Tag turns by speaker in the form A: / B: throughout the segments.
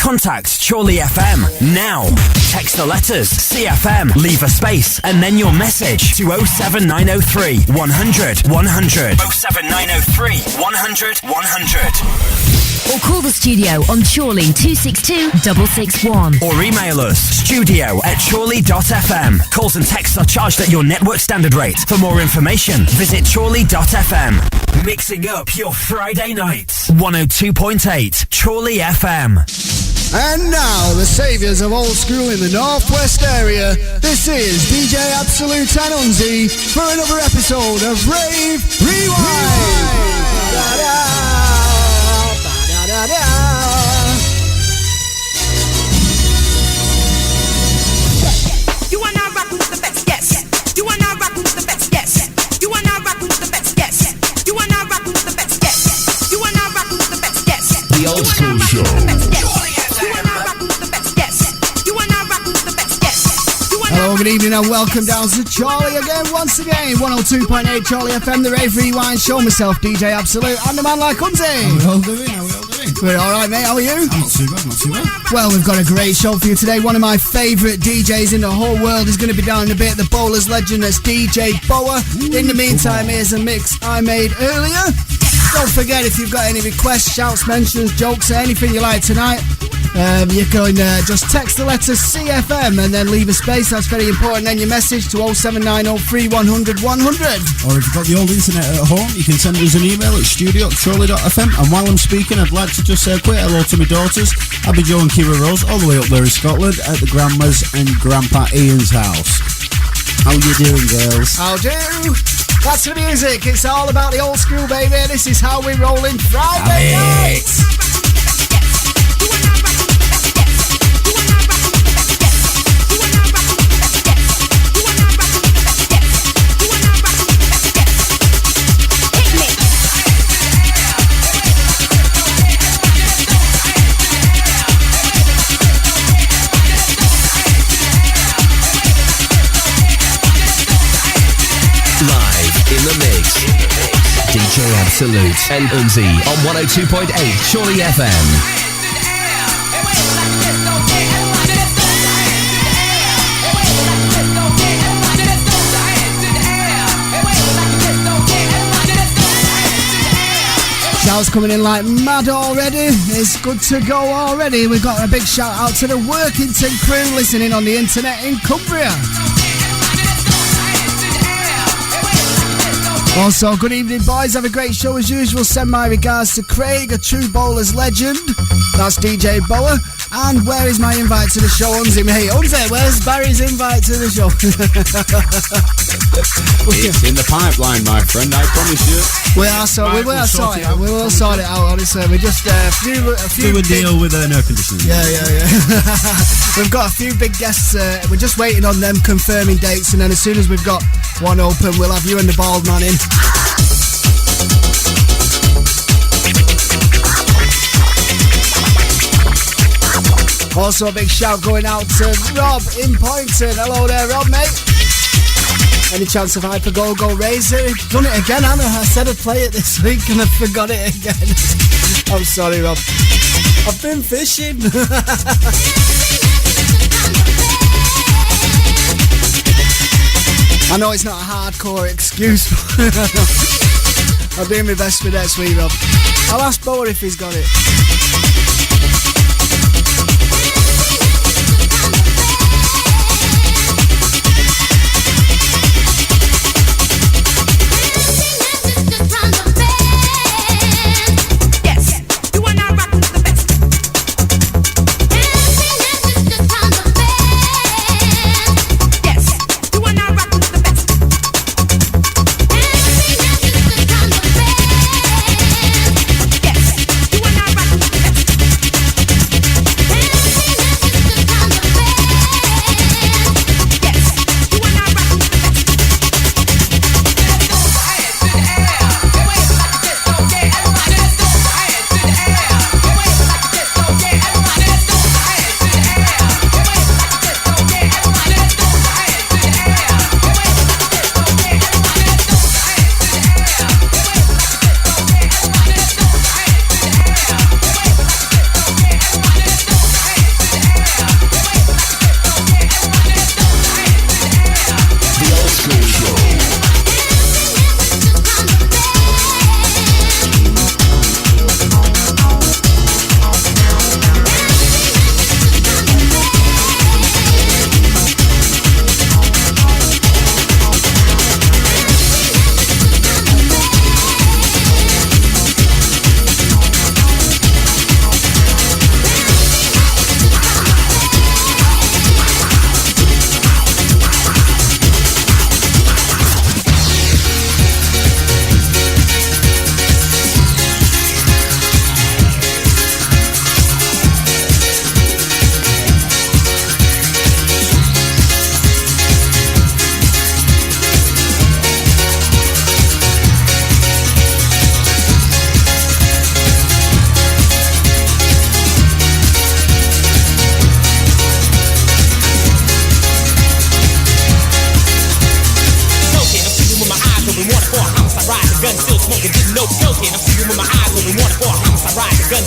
A: Contact Chorley FM now. Text the letters CFM, leave a space, and then your message to 07903 100 100. 07903 100 100.
B: Or call the studio on Chorley 262 661.
A: Or email us studio@chorley.fm. Calls and texts are charged at your network standard rate. For more information, visit chorley.fm. Mixing up your Friday nights. 102.8 Chorley FM.
C: And now, the saviours of old school in the northwest area, this is DJ Absolute and Unzi for another episode of Rave Rewind.
D: You are now rocking with the best, yes. You are now rocking with the best, yes. You are now rocking with the best, yes. You are now rocking with the best, yes. You are now rocking with the best, yes.
E: The Old School Show.
C: Hello, good evening and welcome down to Chorley again, once again. 102.8 Chorley FM, the Rave Rewind Show. Myself, DJ Absolute, and the man like Unzi.
F: How we all doing?
C: We're alright, mate, how are you?
F: I'm not too bad.
C: Well, we've got a great show for you today. One of my favourite DJs in the whole world is going to be down in a bit. The bowler's legend, that's DJ Bowa. In the meantime, here's a mix I made earlier. Don't forget, if you've got any requests, shouts, mentions, jokes, anything you like tonight, you can just text the letter CFM and then leave a space. That's very important. Then your message to 07903 100 100.
F: Or if you've got the old internet at home, you can send us an email at studio@chorley.fm. And while I'm speaking, I'd like to just say a quick hello to my daughters, Abby Jo and Kira Rose, all the way up there in Scotland at the Grandma's and Grandpa Ian's house. How you doing, girls?
C: How do? That's the music. It's all about the old school, baby. This is how we roll in Friday nights.
E: In the mix, DJ Absolute and Unzi on 102.8 Chorley FM.
C: Shouts coming in like mad already. It's good to go already. We've got a big shout out to the Workington crew listening on the internet in Cumbria. Also, good evening, boys. Have a great show as usual. Send my regards to Craig, a true bowler's legend. That's DJ Bowa. And where is my invite to the show, Unzi? Hey, Unzi, where's Barry's invite to the show?
F: It's in the pipeline, my friend, I promise you.
C: We will sort it out. We will sort it out, honestly. We just a few
F: do a deal with an air conditioning.
C: Yeah. We've got a few big guests. We're just waiting on them confirming dates, and then as soon as we've got one open, we'll have you and the bald man in. Also, a big shout going out to Rob in Poynton. Hello there, Rob, mate. Any chance of Hyper Go Razor? Done it again, Anna. I said I'd play it this week and I forgot it again. I'm sorry, Rob. I've been fishing. I know it's not a hardcore excuse, but I'll do my best for next week, Rob. I'll ask Bowa if he's got it.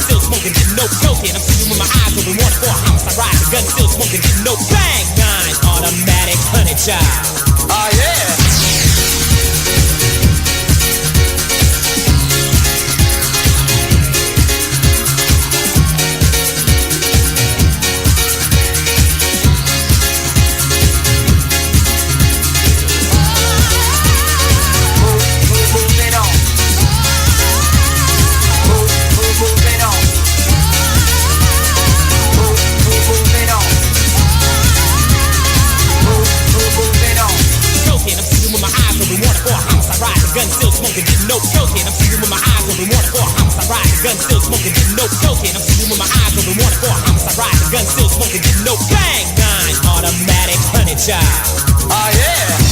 G: still smoking, getting no choking. I'm shooting with my eyes open, wanted for a homicide ride. The gun still smoking, getting no bang. 9 automatic, honey child. Oh yeah. Gun still smoking, getting no choking. I'm shooting with my eyes open, wanted for a homicide ride. The gun still smoking, getting no choking. I'm shooting with my eyes open, wanted for a homicide ride. The gun still smoking, getting no bang. 9 automatic, honey child. Oh yeah.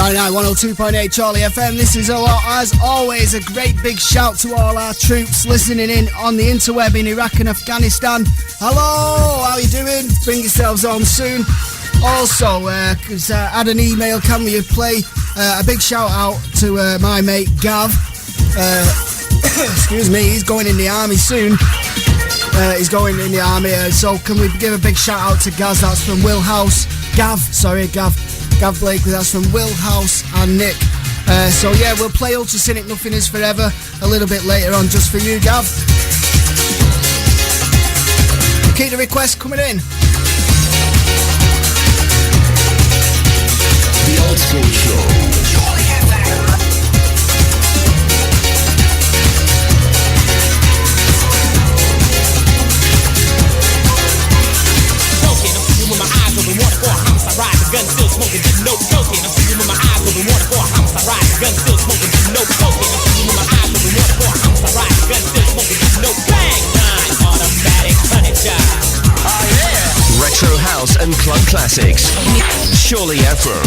C: Friday night, 102.8 Chorley FM. This is, as always, a great big shout to all our troops listening in on the interweb in Iraq and Afghanistan. Hello, how you doing? Bring yourselves home soon. Also, cause I had an email, can we play a big shout out to my mate Gav. Excuse me, he's going in the army soon. He's going in the army, so can we give a big shout out to Gaz? That's from Will House. Gav Blakely, that's from Will House and Nick. So yeah, we'll play Ultrasonic Nothing Is Forever a little bit later on just for you, Gav. Keep the request coming in.
E: The Old School Show.
G: Ride, the gun still smoking, getting no choking. I'm shooting with my eyes open, wanted for a homicide ride. The gun still smoking, getting no choking. I'm shooting with my eyes open, wanted for a homicide ride. The gun still smoking, getting no bang. 9 automatic, honey child. Oh yeah.
E: Retro house and club classics. Chorley Afro.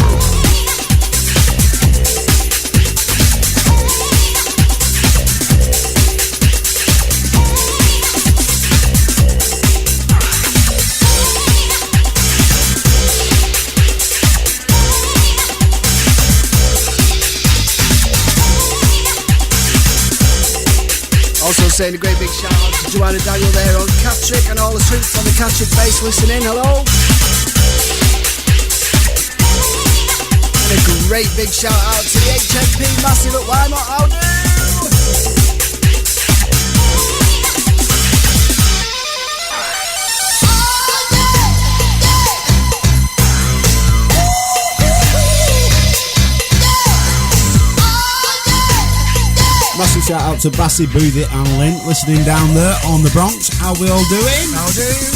C: Also saying a great big shout out to Joanna Daniel there on Catrick and all the troops on the Catrick base listening. Hello. And a great big shout out to the HMP Massive at Weimar. How do?
F: Massive shout out to Bassy, Boothie and Lynn listening down there on the Bronx. How we all doing?
C: How do?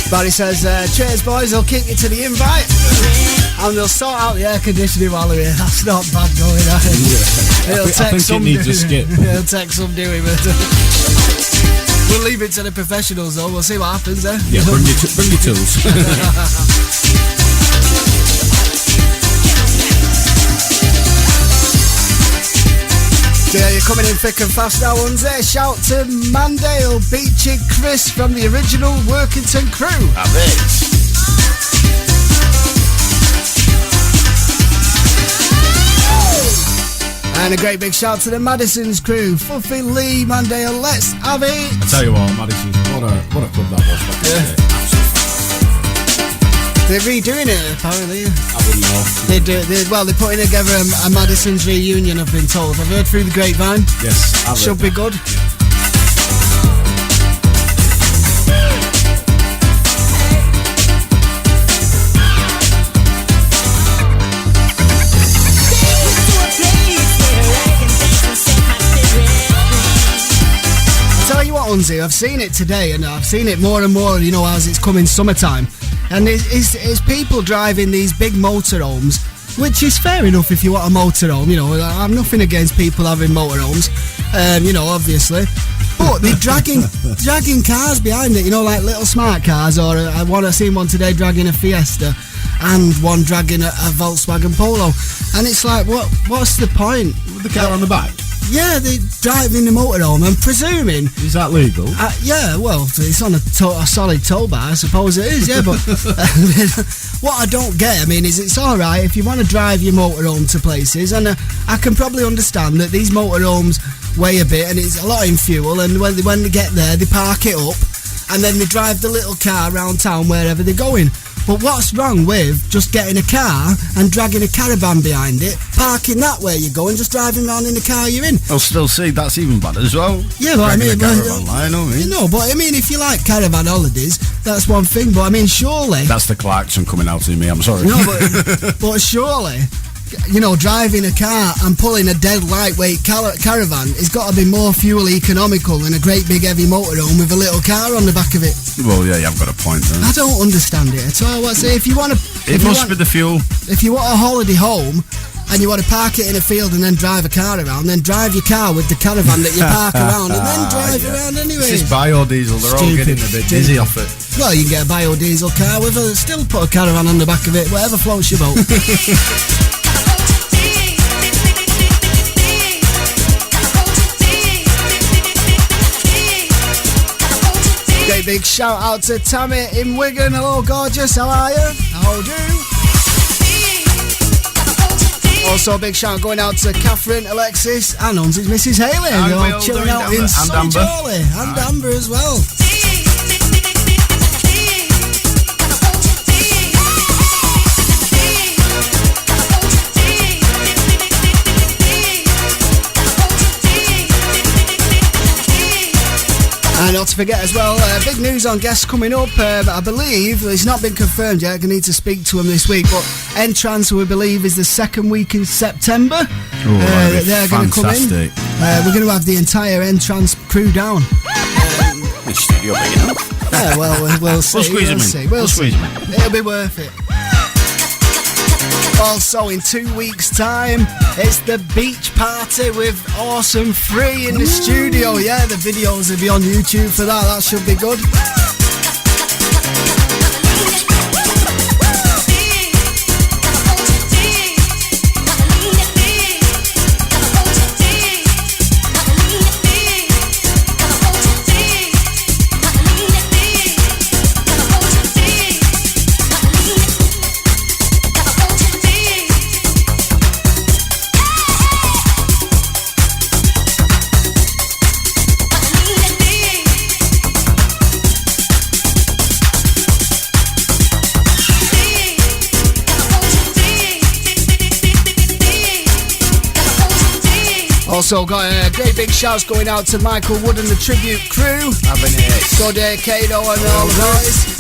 C: Barry says, cheers boys, they'll keep you to the invite and they'll sort out the air conditioning while they're here. That's not bad going on.
F: Yeah. I think it needs a skip.
C: It'll take some doing, but we'll leave it to the professionals though. We'll see what happens there.
F: Yeah, bring your tools.
C: Yeah, you're coming in thick and fast now, Unzi. Shout to Mandale, Beachy, Chris from the original Workington crew.
H: Have it.
C: And a great big shout to the Madison's crew. Fuffy, Lee, Mandale, let's have it.
F: I tell you what, Madison's, what a club that was back in the day.
C: They're redoing it, apparently.
F: I wouldn't know.
C: They're putting together a Madison's reunion, I've been told. I've heard through the grapevine.
F: Yes, I've
C: Should be good. I tell you what, Unzi, I've seen it today, and I've seen it more and more, you know, as it's coming summertime. And it's people driving these big motorhomes, which is fair enough if you want a motorhome, you know. I have nothing against people having motorhomes, you know, obviously. But they're dragging cars behind it, you know, like little smart cars, or I've seen one today dragging a Fiesta and one dragging a Volkswagen Polo. And it's like, what's the point?
F: With the car on the back?
C: Yeah, they're driving the motorhome, I'm presuming.
F: Is that legal?
C: Yeah, well, it's on a solid tow bar, I suppose it is, yeah, but what I don't get, I mean, is it's alright if you want to drive your motorhome to places, and I can probably understand that these motorhomes weigh a bit, and it's a lot in fuel, and when they get there, they park it up, and then they drive the little car around town wherever they're going. But what's wrong with just getting a car and dragging a caravan behind it, parking that where you go and just driving around in the car you're in?
H: I'll still see that's even better as well.
C: Yeah, but I mean,
H: you
C: know, but I mean, if you like caravan holidays, that's one thing. But I mean, surely
H: that's the klaxon coming out in me. I'm sorry.
C: No, but surely, you know, driving a car and pulling a dead lightweight caravan has got to be more fuel economical than a great big heavy motorhome with a little car on the back of it.
H: Well, yeah, you've got a point there.
C: I don't understand it at all. If you want to,
H: it must be the fuel.
C: If you want a holiday home and you want to park it in a field and then drive a car around, then drive your car with the caravan that you park around and then drive around anyway.
H: This is biodiesel. They're all getting a bit dizzy off it.
C: Well, you can get a biodiesel car with still put a caravan on the back of it, whatever floats your boat. Big shout out to Tammy in Wigan. Hello, gorgeous. How are you? How do? Also, a big shout going out to Catherine, Alexis, and Unzi's Mrs. Haley. They're all chilling out in sunny Chorley, and Amber as well. And not to forget as well, big news on guests coming up. I believe it's not been confirmed yet. I need to speak to them this week. But Entrance, we believe, is the second week in September. They're going to come in. We're going to have the entire Entrance crew down.
H: The studio big enough.
C: Yeah, well, we'll see. We'll squeeze them in. It'll be worth it. Also, in 2 weeks' time, it's the beach party with Awesome Free in the studio. Yeah, the videos will be on YouTube for that. That should be good. Also got a great big shouts going out to Michael Wood and the tribute crew. Sode, Kado and all the guys.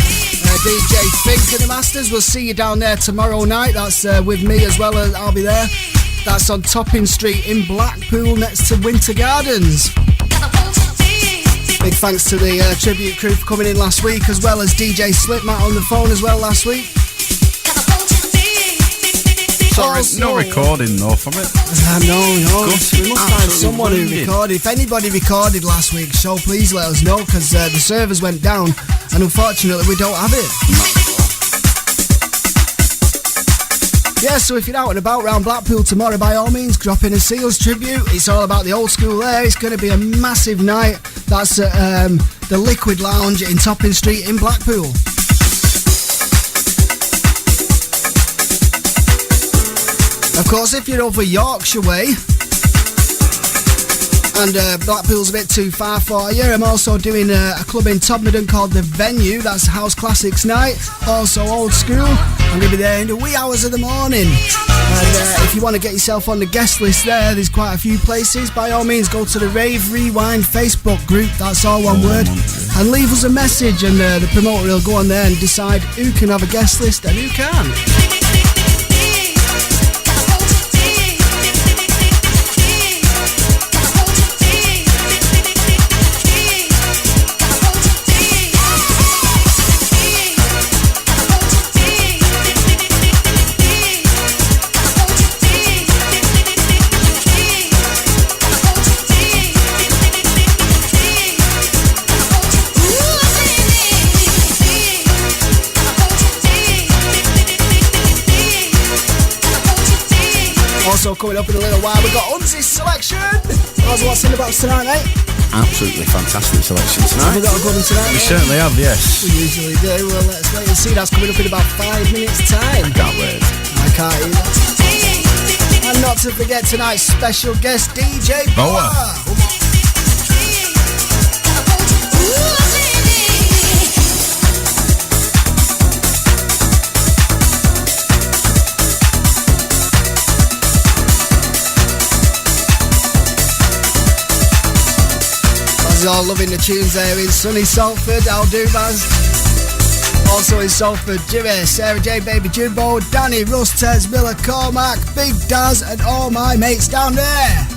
C: DJ Fink and the Masters. We'll see you down there tomorrow night. That's with me as well. I'll be there. That's on Topping Street in Blackpool next to Winter Gardens. Big thanks to the tribute crew for coming in last week, as well as DJ Slipmat on the phone as well last week.
H: Sorry, no recording though from it.
C: No. We must find someone who recorded. If anybody recorded last week's show, please let us know, because the servers went down and unfortunately we don't have it. Yeah, so if you're out and about around Blackpool tomorrow, by all means, drop in a Seals tribute. It's all about the old school there. It's going to be a massive night. That's at the Liquid Lounge in Topping Street in Blackpool. Of course, if you're over Yorkshire way and Blackpool's a bit too far for you, I'm also doing a club in Todmorden called The Venue. That's House Classics Night, also old school. I'm going to be there in the wee hours of the morning. And if you want to get yourself on the guest list there's quite a few places. By all means, go to the RaveRewind Facebook group, that's all one word, and leave us a message, and the promoter will go on there and decide who can have a guest list and who can't. Also coming up in a little while, we've got Unzi's selection. What's in the box tonight, mate?
H: Absolutely fantastic selection tonight.
C: Have we got a good one tonight,
H: We
C: mate?
H: certainly have, yes.
C: We usually do. Well, let's wait and see. That's coming up in about 5 minutes' time.
H: I can't wait.
C: I can't either. And not to forget tonight's special guest, DJ Bowa. All loving the tunes there in sunny Salford. I'll do, Baz. Also in Salford, Jimmy, Sarah J, Baby Jimbo, Danny, Russ, Tez, Miller, Cormac, Big Daz, and all my mates down there.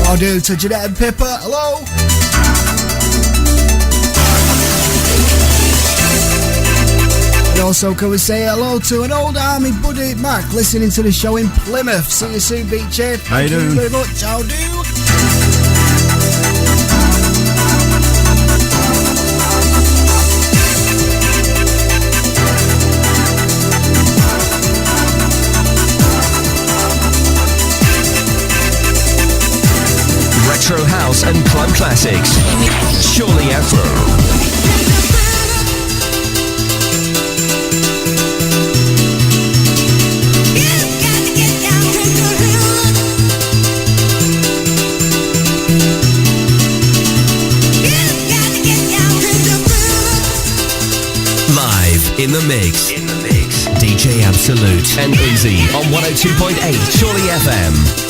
C: I'll do to Jeanette and Pippa. Hello. Also, can we say hello to an old army buddy, Mac, listening to the show in Plymouth. See you soon, Beat Chip.
H: How you doing?
C: Thank you very much. I'll do.
E: Retro house and club classics. Surely Afro. In the mix. DJ Absolute and Unzi on 102.8 Surely FM.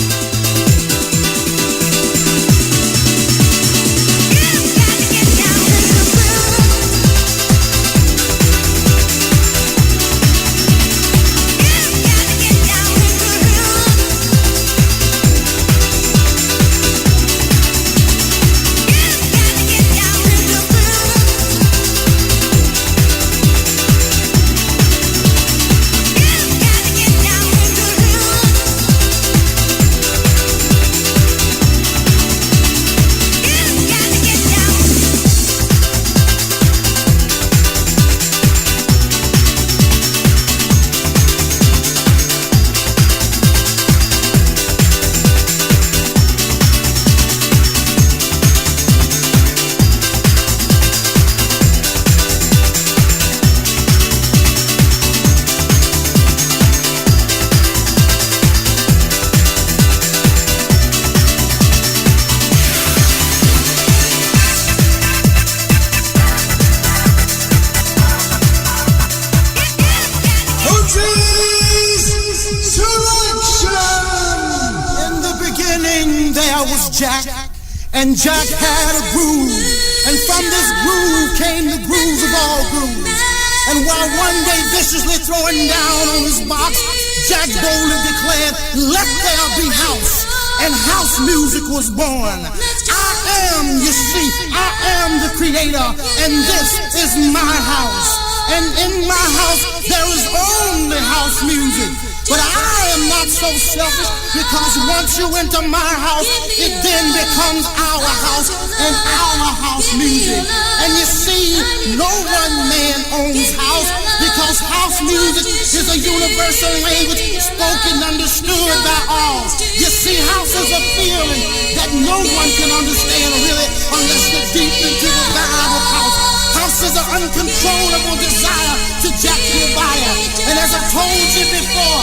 I: And Jack had a groove, and from this groove came the while one day viciously throwing down on his box, Jack boldly declared, "Let there be house," and house music was born. I am, you see, I am the creator, and this is my house. And in my house, there is only house music. But I am not so selfish, because once you enter my house, it then becomes our house and our house music. And you see, no one man owns house, because house music is a universal language spoken, understood by all. You see, house is a feeling that no one can understand really unless you're deep into the vibe of house. House is an uncontrollable desire to jack your buyer. And as I told you before,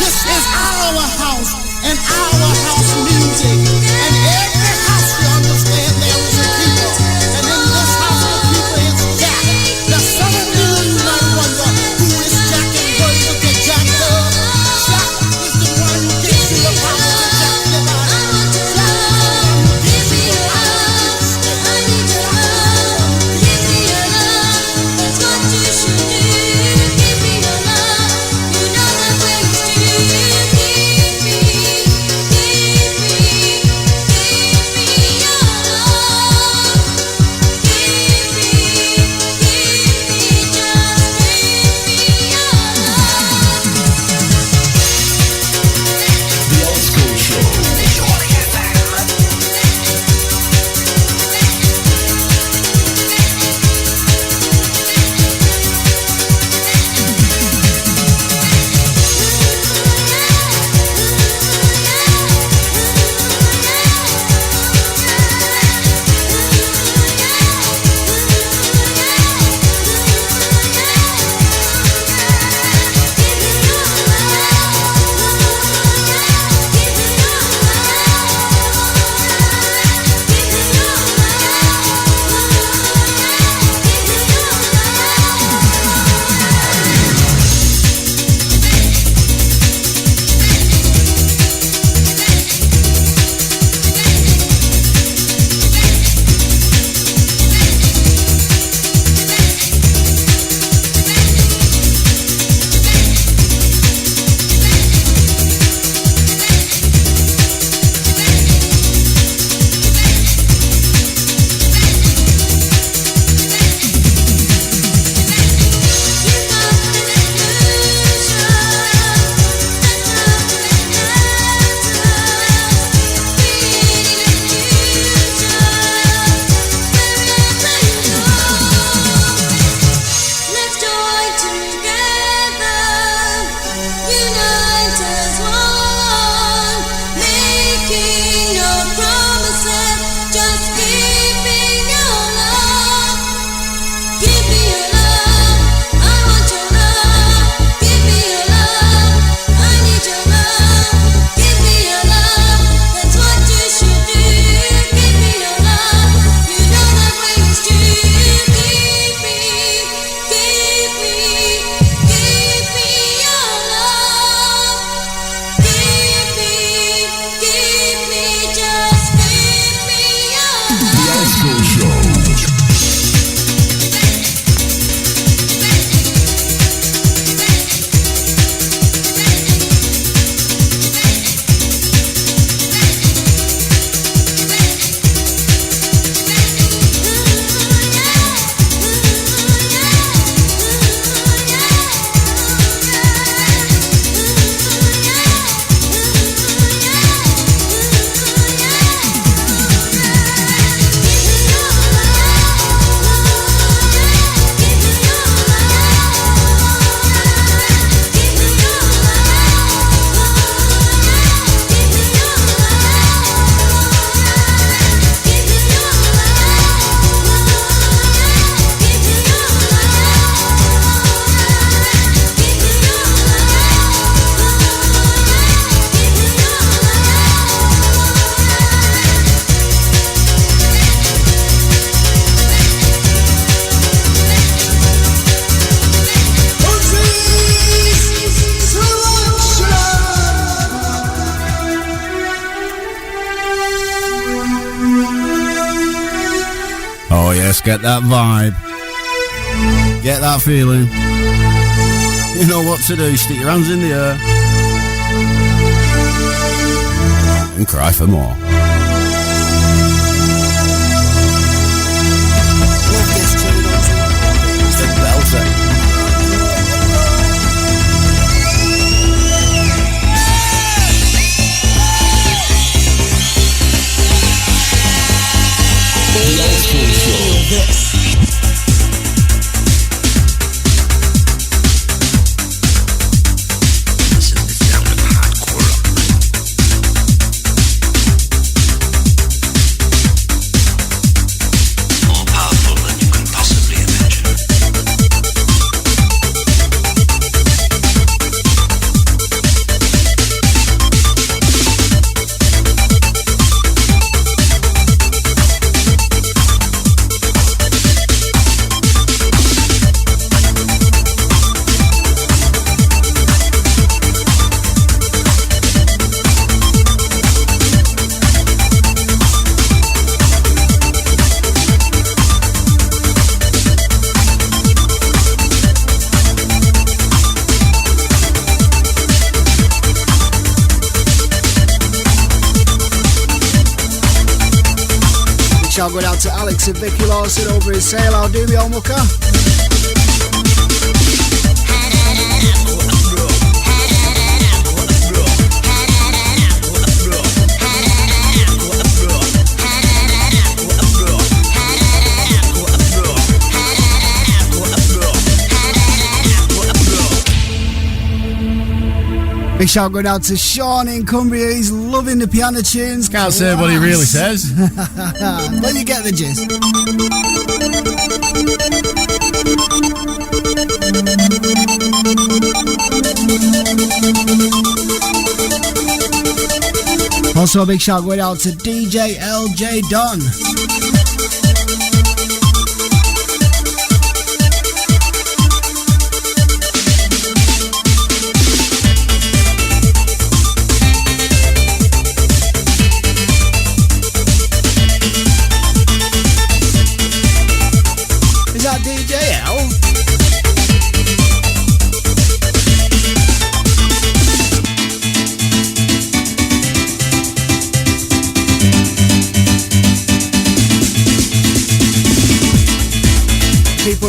I: this is our house and our house music. And every house, you understand, there is a people. And in this house, the people is Jack. Now some of you might wonder, who is Jack and what is it that Jack does? Jack is the one who gives you the power to jack your body. Jack is the one who gives you the power to
F: Yes, get that vibe. Get that feeling. You know what to do. Stick your hands in the air and cry for more. It's the belter.
G: This.
C: Shout going out to Alex and Vicky Lawson over in Sale. How do we all, mucker? Big shout going out to Sean in Cumbria. He's loving the piano tunes.
F: Can't say what he really says.
C: But you get the gist. Also a big shout going out to DJ LJ Don.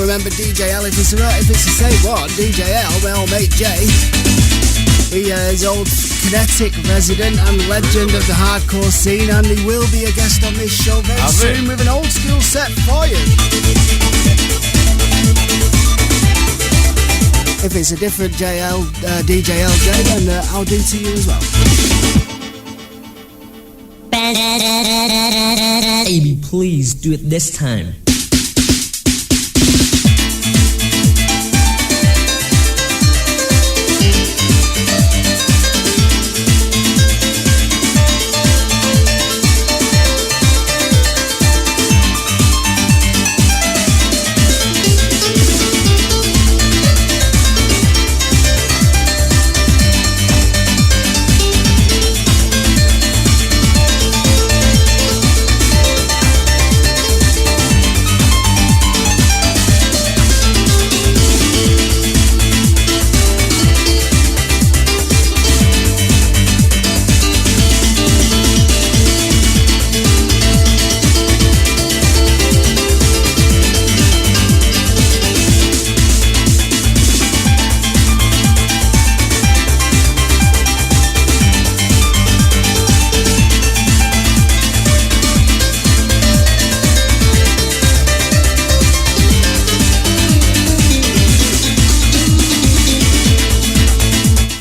C: Remember DJ L, if it's the same one, DJ L, my old mate Jay. He is old Kinetic resident and legend of the hardcore scene, and he will be a guest on this show very soon with an old school set for you. If it's a different DJ LJ, then I'll do to you as well.
J: Baby, please do it this time.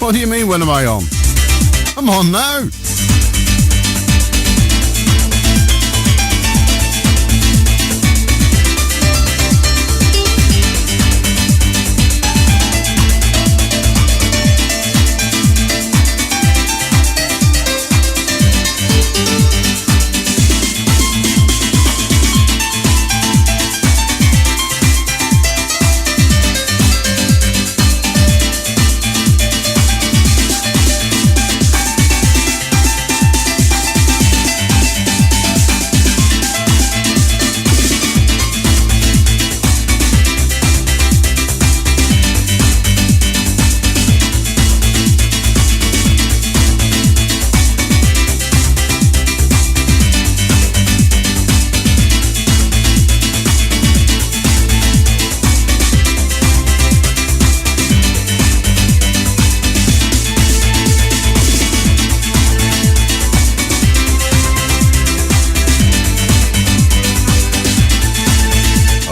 F: What do you mean, when am I on? I'm on now.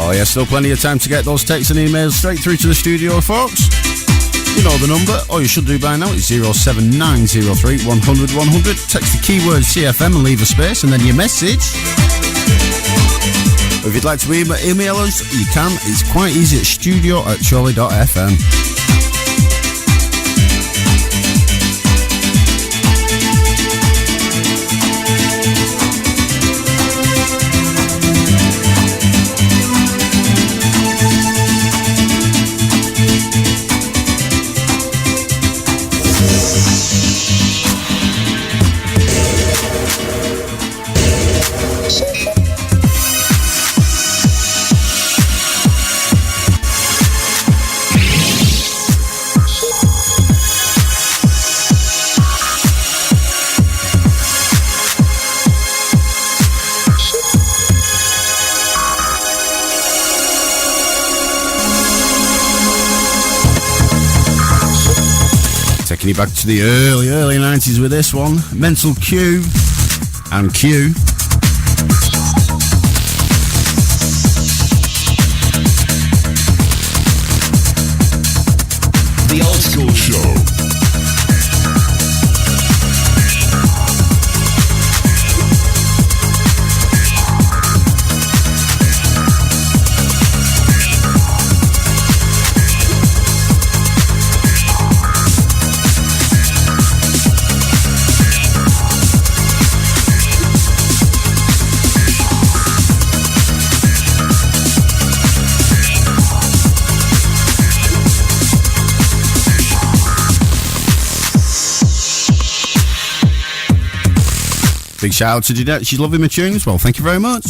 H: Oh yeah, still plenty of time to get those texts and emails straight through to the studio, folks. You know the number, all you should do by now is 07903 100 100. Text the keyword CFM and leave a space, and then your message. If you'd like to email us, you can. It's quite easy at studio@chorley.fm. Taking you back to the early 90s with this one. Mental Q and Q.
E: The Old School Show.
H: Big shout out to Jeanette. She's loving my tunes. Well, thank you very much.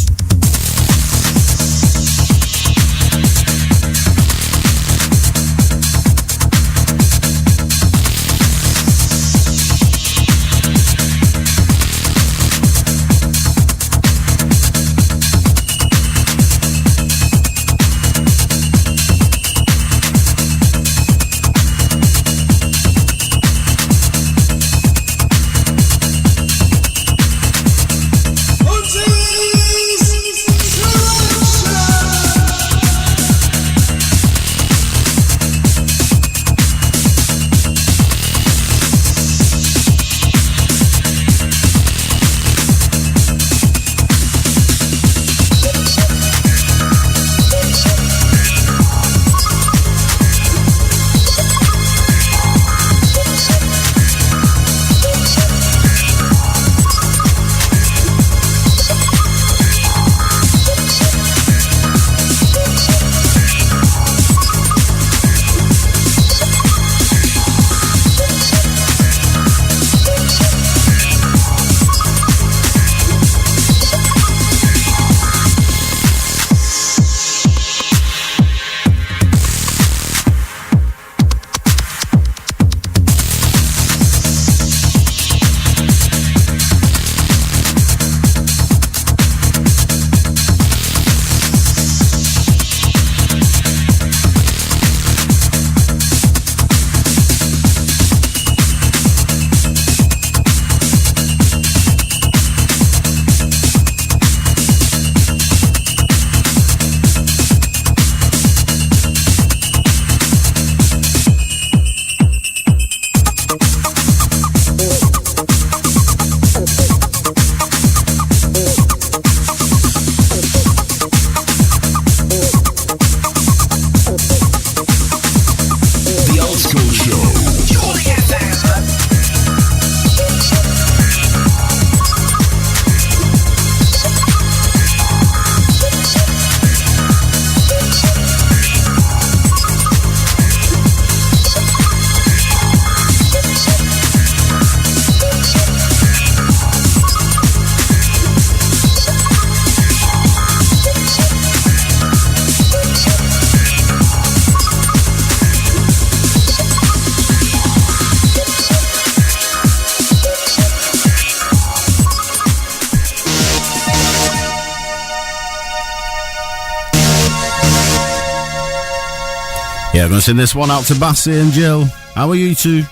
H: Yeah, I'm going to send this one out to Bassie and Jill. How are you two?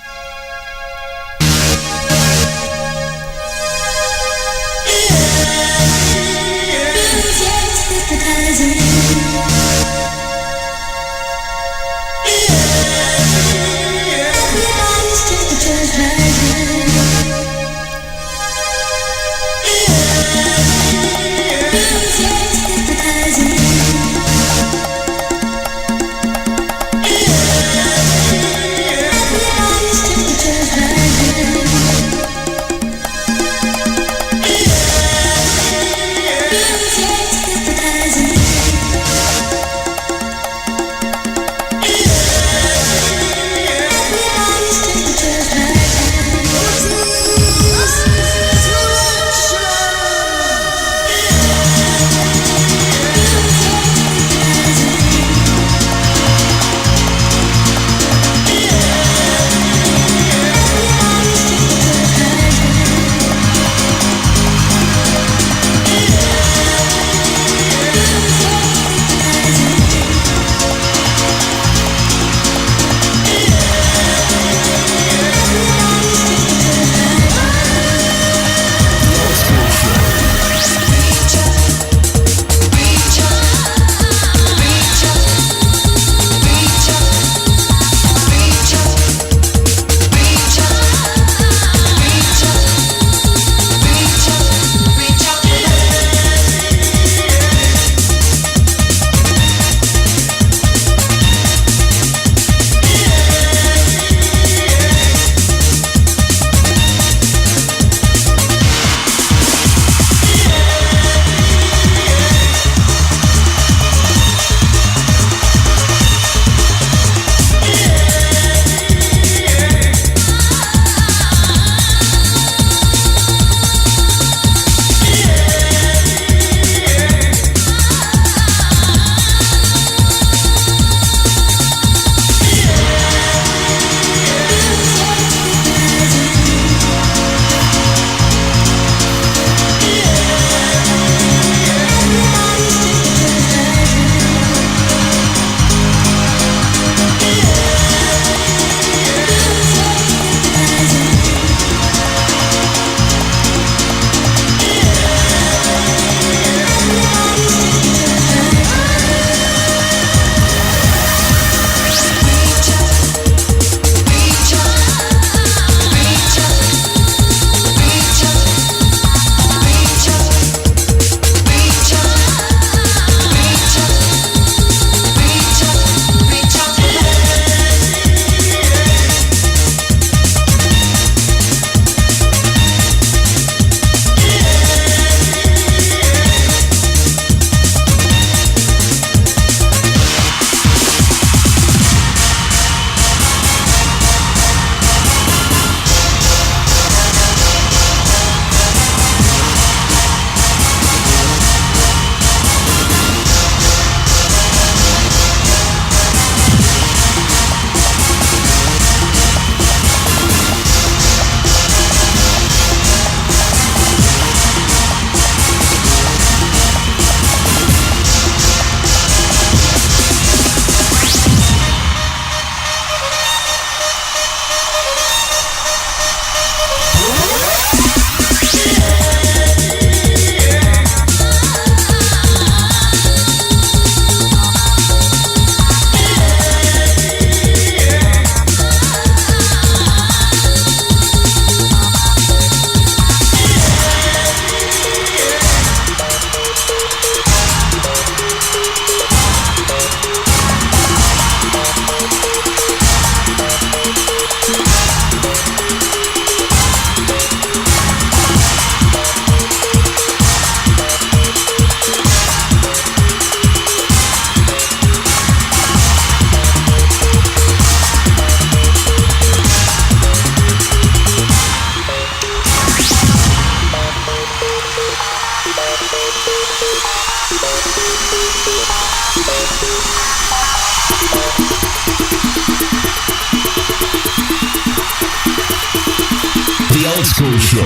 E: The Old School Show.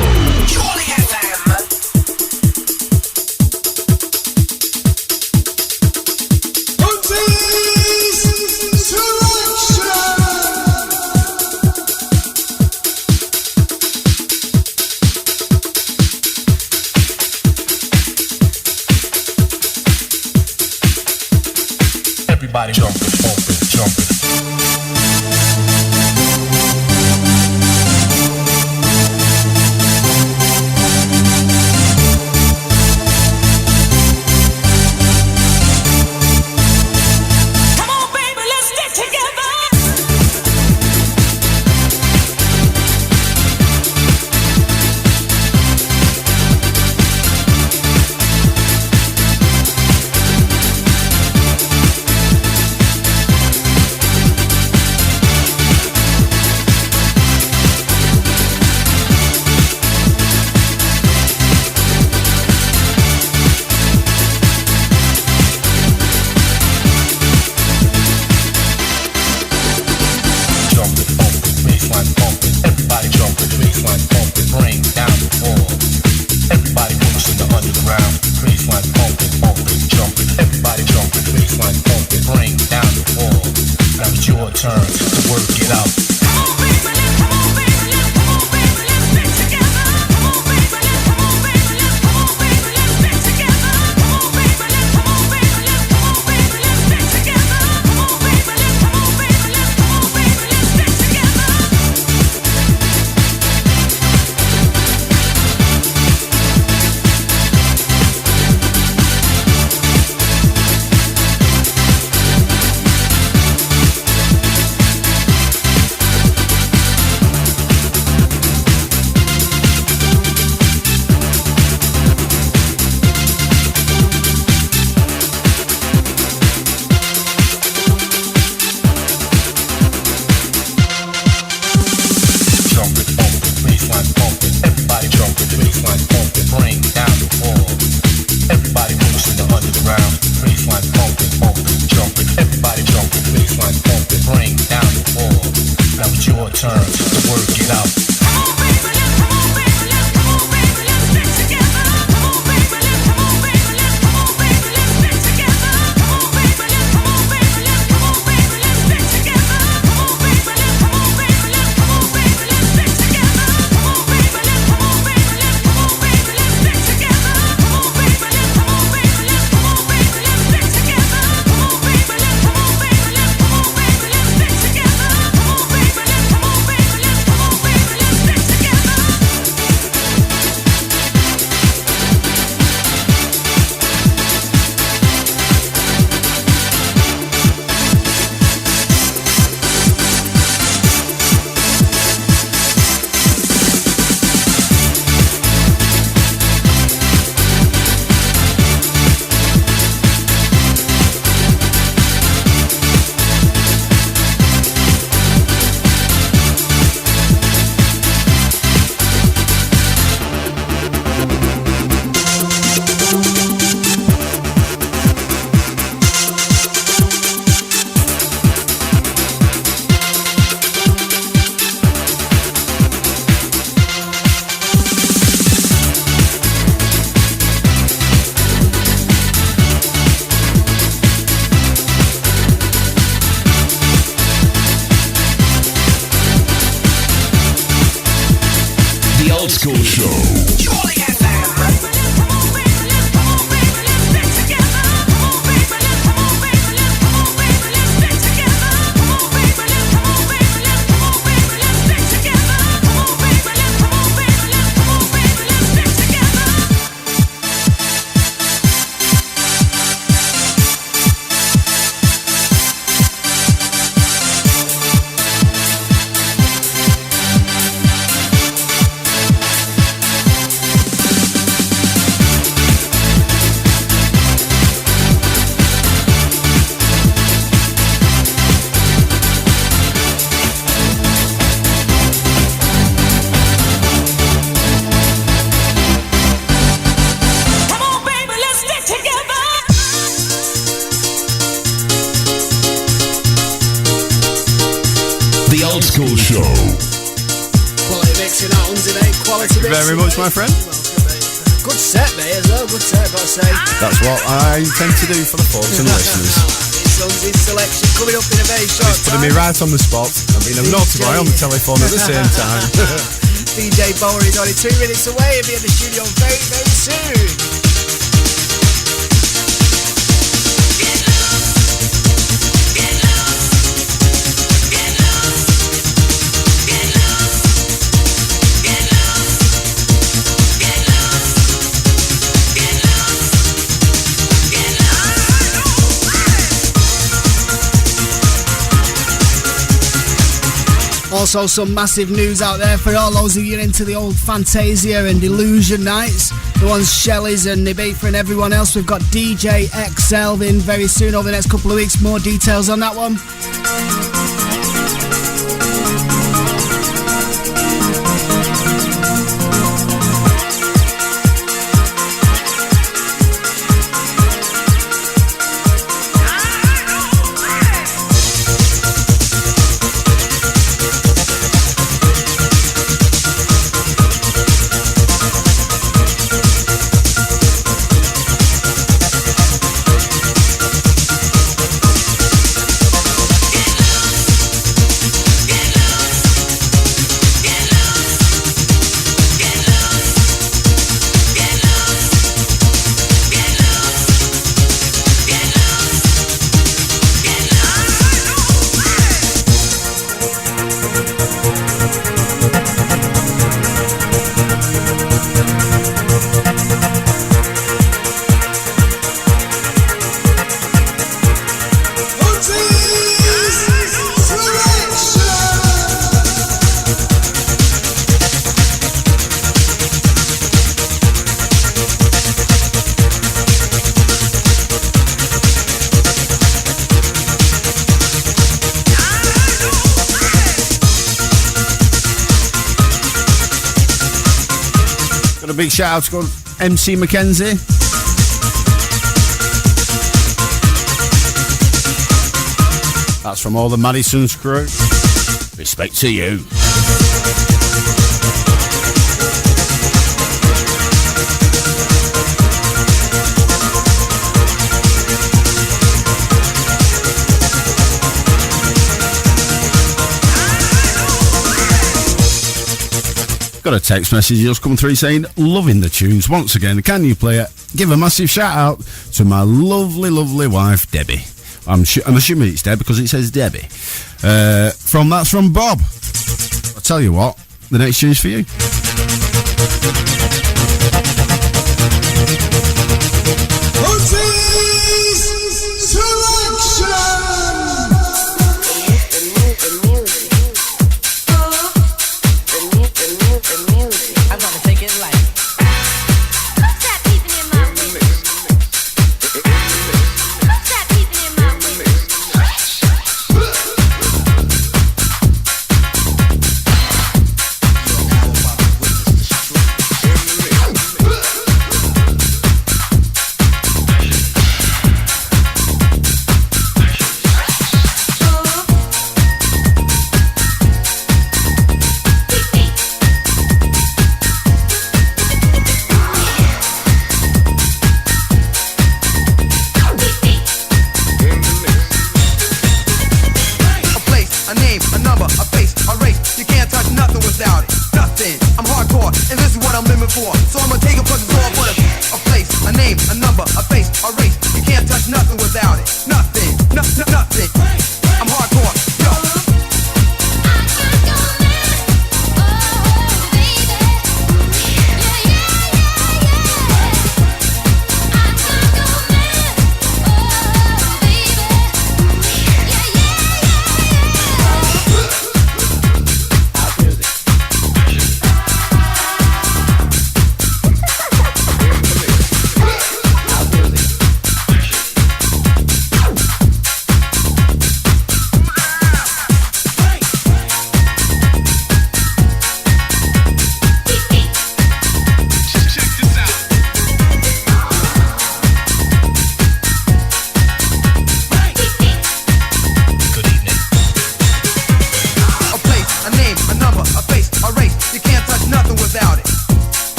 A: Chorley FM.
K: Everybody jumping, bumping, jumping.
E: The Old School Show.
K: Quality mix.
C: mixing out Unzi, mate. Quality
H: Thank you very much, my friend.
C: Good set, mate, as well. Good set, I've got to say.
H: That's what I intend to do for the folks and listeners.
C: It's Unzi's selection coming up in a very short
H: It's putting me right on the spot. I mean, I'm naughty boy on the telephone at the same time.
C: DJ Bowa is only 2 minutes away. He'll be in the studio very, very soon. Also, some massive news out there for all those of you into the old Fantasia and Illusion nights. The ones Shelley's and Ibiza and everyone else. We've got DJ XL in very soon over the next couple of weeks. More details on that one.
H: Big shout out to MC Mackenzie. That's from all the Madison's crew. Respect to you. Got a text message just come through saying, loving the tunes once again. Can you play it? Give a massive shout out to my lovely, lovely wife, Debbie. I'm assuming it's Deb because it says Debbie. That's from Bob. I'll tell you what, the next tune's for you.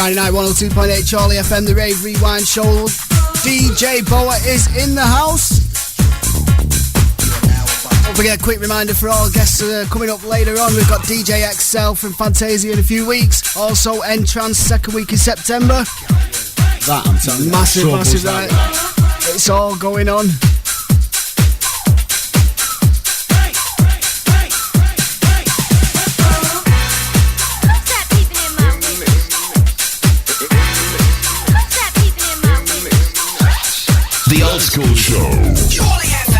C: Friday night, 102.8 Chorley FM, the Rave Rewind show. DJ Bowa is in the house. Don't forget, a quick reminder for all guests coming up later on. We've got DJ XL from Fantasia in a few weeks. Also, N-Trance second week in September.
F: That, I'm telling you.
C: Massive night. It's all going on.
E: The Old School Show.
A: Chorley FM.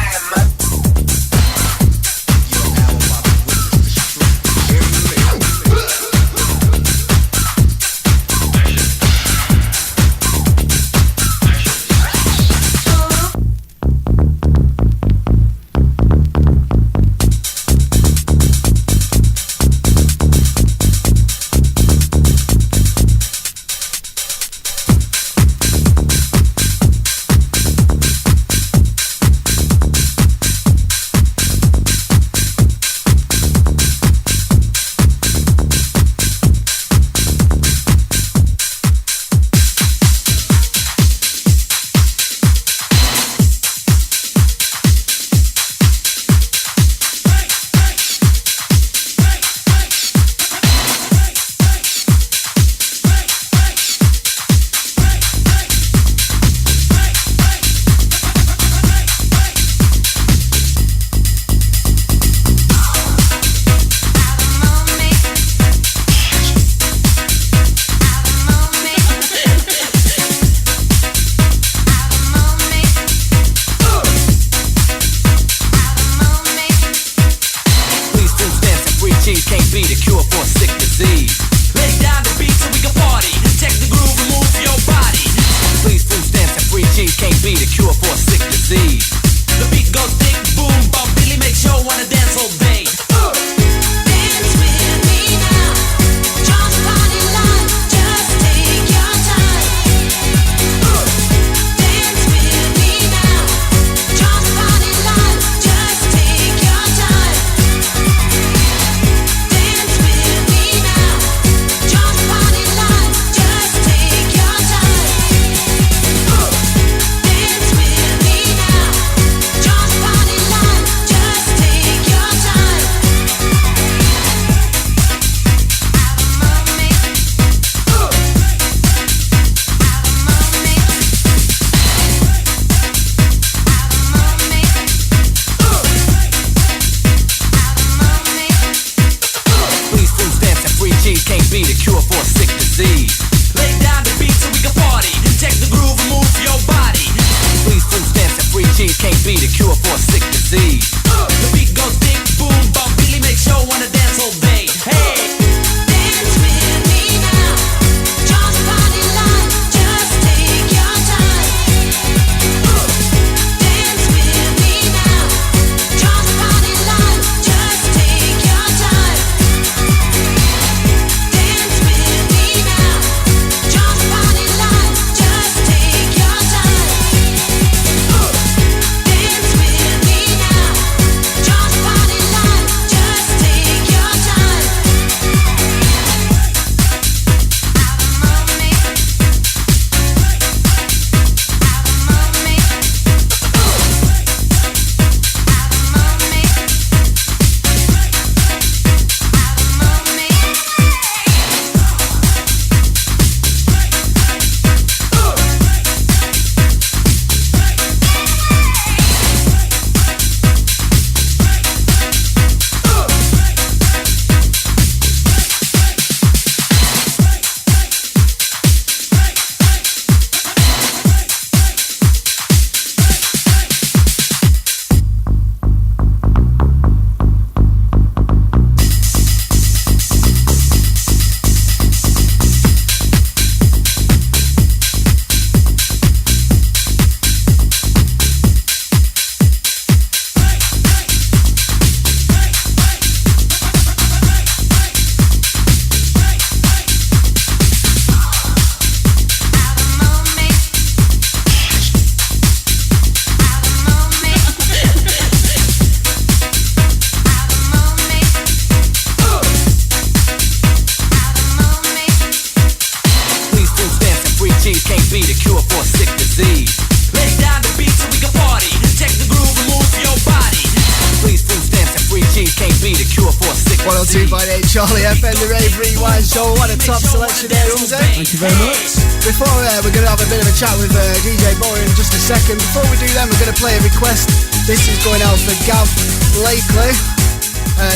C: 102.8 Chorley FM, the Rave Rewind show. What a top selection there, Unzi.
F: Thank you very much.
C: Before we're going to have a bit of a chat with DJ Bowa in just a second. Before we do that, we're going to play a request. This is going out for Gav Blakely.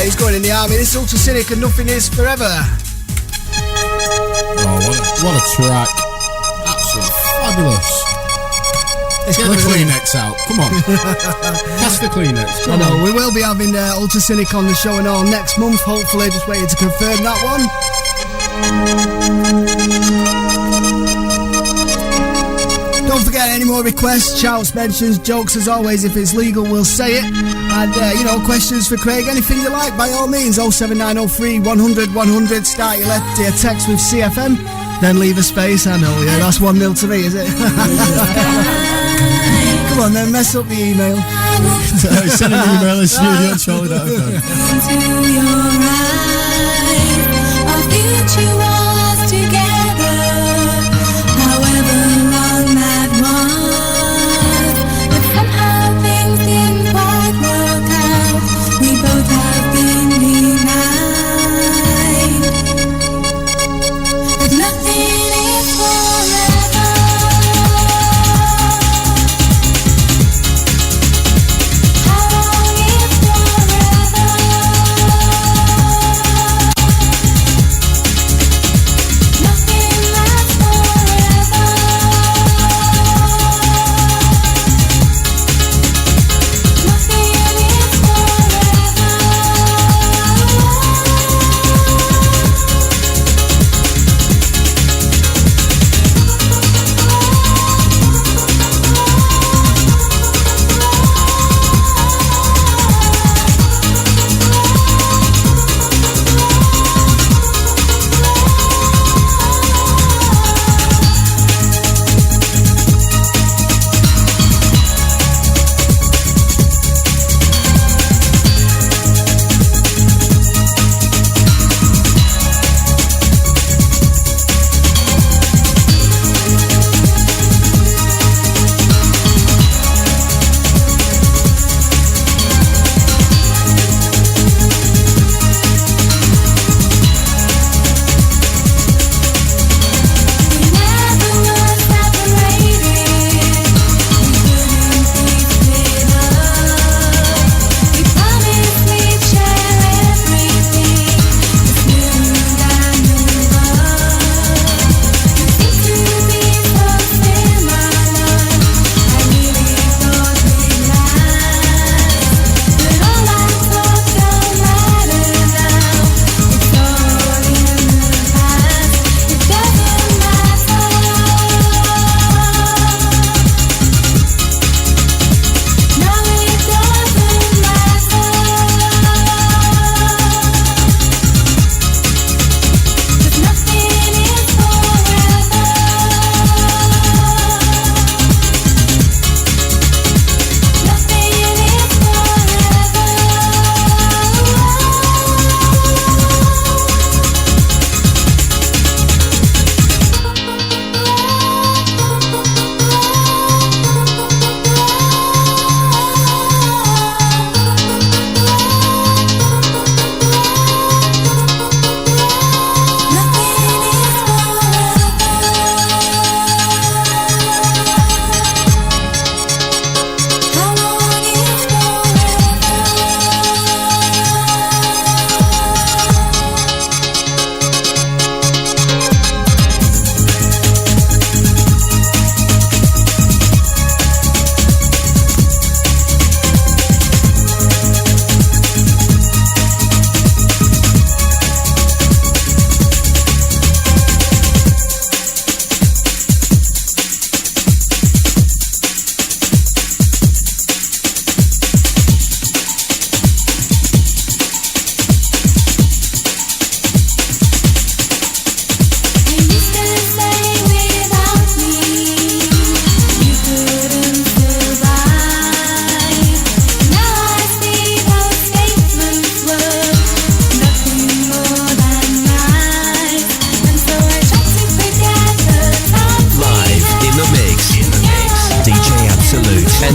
C: He's going in the army. This is Ultra Cynic and Nothing Is Forever.
F: Oh, what a track. Absolutely fabulous. Get the Kleenex out. Come on. Pass the Kleenex.
C: I know. We will be having Ultra Cynic on the show and all next month, hopefully. Just waiting to confirm that one. Don't forget any more requests, shouts, mentions, jokes. As always, if it's legal, we'll say it. And, questions for Craig, anything you like, by all means. 07903 100 100. Start your text with CFM, then leave a space. I know, yeah, that's 1-0 to me, is it? Come on then, mess up the email.
F: Send an email to studio@chorley.fm.
L: Into your eyes, our future was together. However long that was, but somehow things didn't quite work out. We both have been denied, but nothing is forever. How long is forever?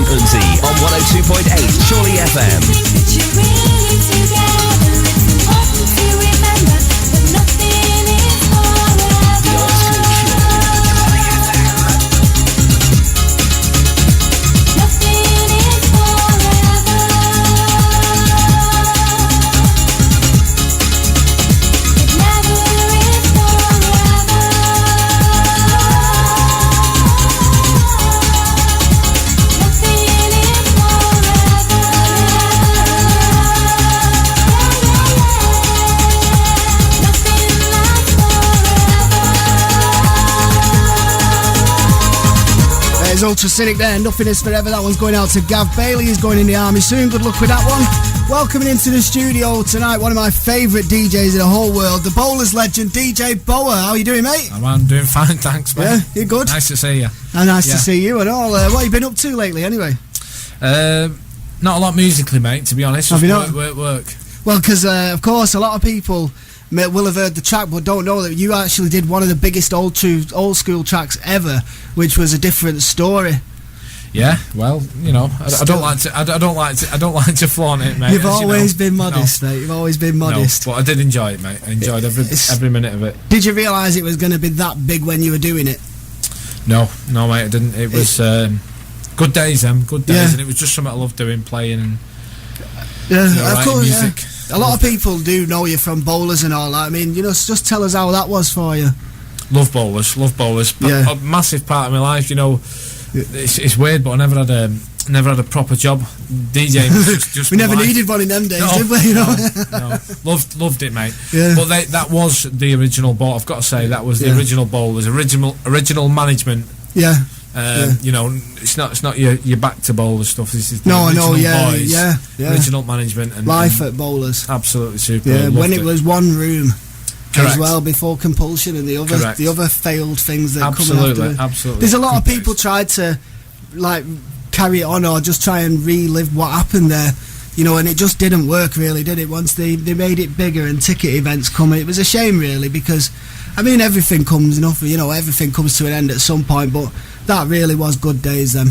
E: Unzi on 102.8 Chorley FM.
C: Ultracynic there. Nothing is forever. That one's going out to Gav Bailey. He's going in the army soon. Good luck with that one. Welcoming into the studio tonight, one of my favourite DJs in the whole world, the Bowlers legend, DJ Bowa. How are you doing, mate?
M: I'm doing fine, thanks, mate.
C: Yeah, you're good?
M: Nice to see you.
C: And nice to see you and all. What have you been up to lately, anyway?
M: Not a lot musically, mate, to be honest.
C: Have you
M: Just
C: not?
M: work.
C: Well, because, of course, a lot of people will have heard the track but don't know that you actually did one of the biggest old school tracks ever, which was A Different Story.
M: Yeah, well, you know, I don't like to flaunt it, mate.
C: You've always been modest, mate. You've always been modest.
M: No, but I did enjoy it, mate. I enjoyed every minute of it.
C: Did you realise it was going to be that big when you were doing it?
M: No, mate, I didn't. It was good days, and it was just something I loved doing, playing. And,
C: of course,
M: music.
C: Yeah. A lot of people do know you from Bowlers and all that. I mean, just tell us how that was for you.
M: Love Bowlers.
C: Yeah.
M: A massive part of my life, It's weird, but I never had a proper job. DJing was just
C: we never
M: life.
C: needed one in them days, did we?
M: No. Loved it, mate.
C: Yeah.
M: But that was the original ball. I've got to say that was the original Bowlers, original management.
C: Yeah.
M: It's not your back to Bowlers stuff. This is the original boys.
C: Yeah.
M: Original management and
C: life at Bowlers.
M: Absolutely super.
C: Yeah, when it was one room.
M: Correct.
C: As well before Compulsion and the other failed things that come after.
M: Absolutely.
C: There's a lot of people tried to carry it on or just try and relive what happened there, and it just didn't work really, did it? Once they made it bigger and ticket events come, it was a shame really, because I mean everything comes everything comes to an end at some point, but that really was good days then.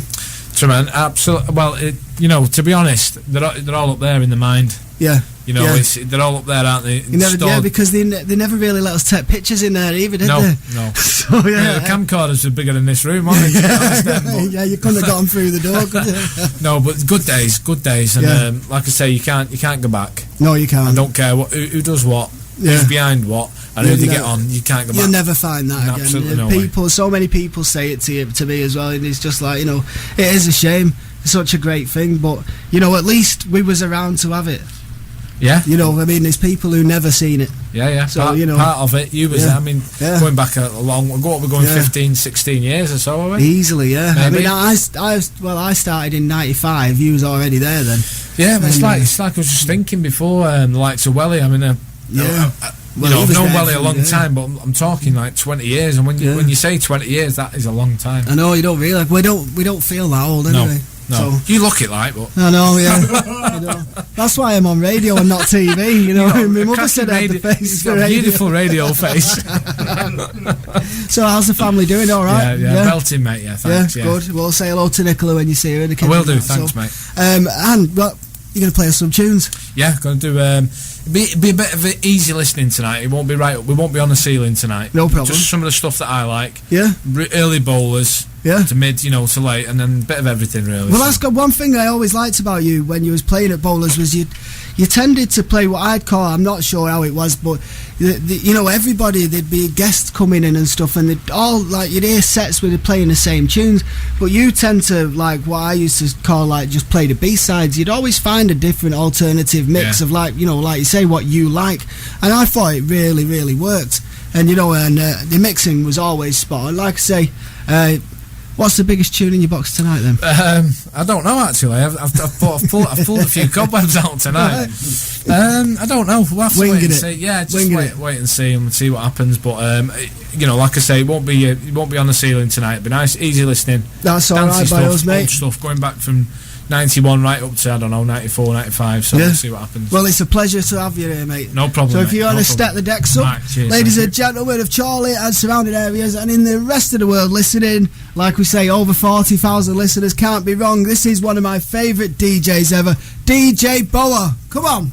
M: Tremendous, absolutely. Well, to be honest, they're all up there in the mind.
C: Yeah.
M: They're all up there, aren't they?
C: Because they never really let us take pictures in there either, did they?
M: No.
C: So,
M: the camcorders were bigger than this room, weren't they?
C: Yeah, you couldn't have got them through the door, could you?
M: No, but good days, and like I say, you can't go back.
C: No, you can't.
M: I don't care who does what, who's behind what, and who they get on. You can't go back.
C: You'll never find that again.
M: Absolutely no way.
C: So many people say it to me as well, and it's just like it is a shame. It's such a great thing, but at least we was around to have it.
M: Yeah.
C: There's people who never seen it.
M: Yeah.
C: So,
M: part of it, you was there. I mean, going back a long, we're going 15, 16 years or so, are we?
C: Easily, yeah.
M: Maybe.
C: I started in '95. You was already there then.
M: Yeah, but it's like I was just thinking before, the likes of Welly. I mean, I've known Welly a long time, but I'm talking like 20 years. And when you say 20 years, that is a long time.
C: I know, you don't realise. We don't feel that old anyway.
M: No,
C: so,
M: you look it like, but
C: I know, yeah. That's why I'm on radio and not TV. My mother said I had the face for radio.
M: Beautiful radio face.
C: So how's the family doing? All right?
M: Yeah. Belting, mate. Yeah, thanks.
C: Yeah, good. We'll say hello to Nicola when you see her in the kitchen.
M: I will do. Thanks, mate.
C: And you're going to play us some tunes?
M: Yeah, going to do. Be a bit of easy listening tonight. It won't be right. We won't be on the ceiling tonight.
C: No problem.
M: Just some of the stuff that I like.
C: Yeah.
M: Early Bowlers.
C: Yeah.
M: To mid, to late, and then a bit of everything really.
C: Well, that's got one thing I always liked about you when you was playing at Bowlers was you tended to play what I'd call, I'm not sure how it was, but everybody, there'd be guests coming in and stuff, and they'd all you'd hear sets where they're playing the same tunes, but you tend to what I used to call just play the B-sides. You'd always find a different alternative mix of like you say what you like, and I thought it really, really worked, and the mixing was always spot on. Like I say, what's the biggest tune in your box tonight then?
M: I don't know actually. I've pulled a few cobwebs out tonight. I don't know. We'll have to wait and see. Yeah, just wait and see what happens. But like I say, it won't be on the ceiling tonight. It'll be nice, easy listening.
C: That's all right by us, mate.
M: Old stuff going back from 91 right up to 94, 95. So we'll see what happens.
C: Well, it's a pleasure to have you here, mate.
M: No problem.
C: So if you want to step the decks up,
M: right, cheers,
C: ladies and gentlemen of Chorley and surrounding areas, and in the rest of the world listening, like we say, over 40,000 listeners, can't be wrong. This is one of my favourite DJs ever, DJ Bowa. Come on.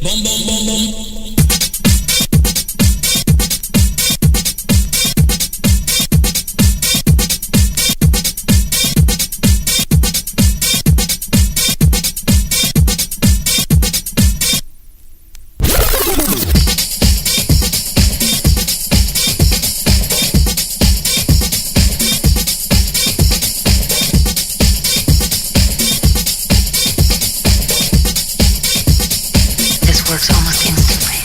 G: Boom, boom, boom, boom.
N: This works almost instantly.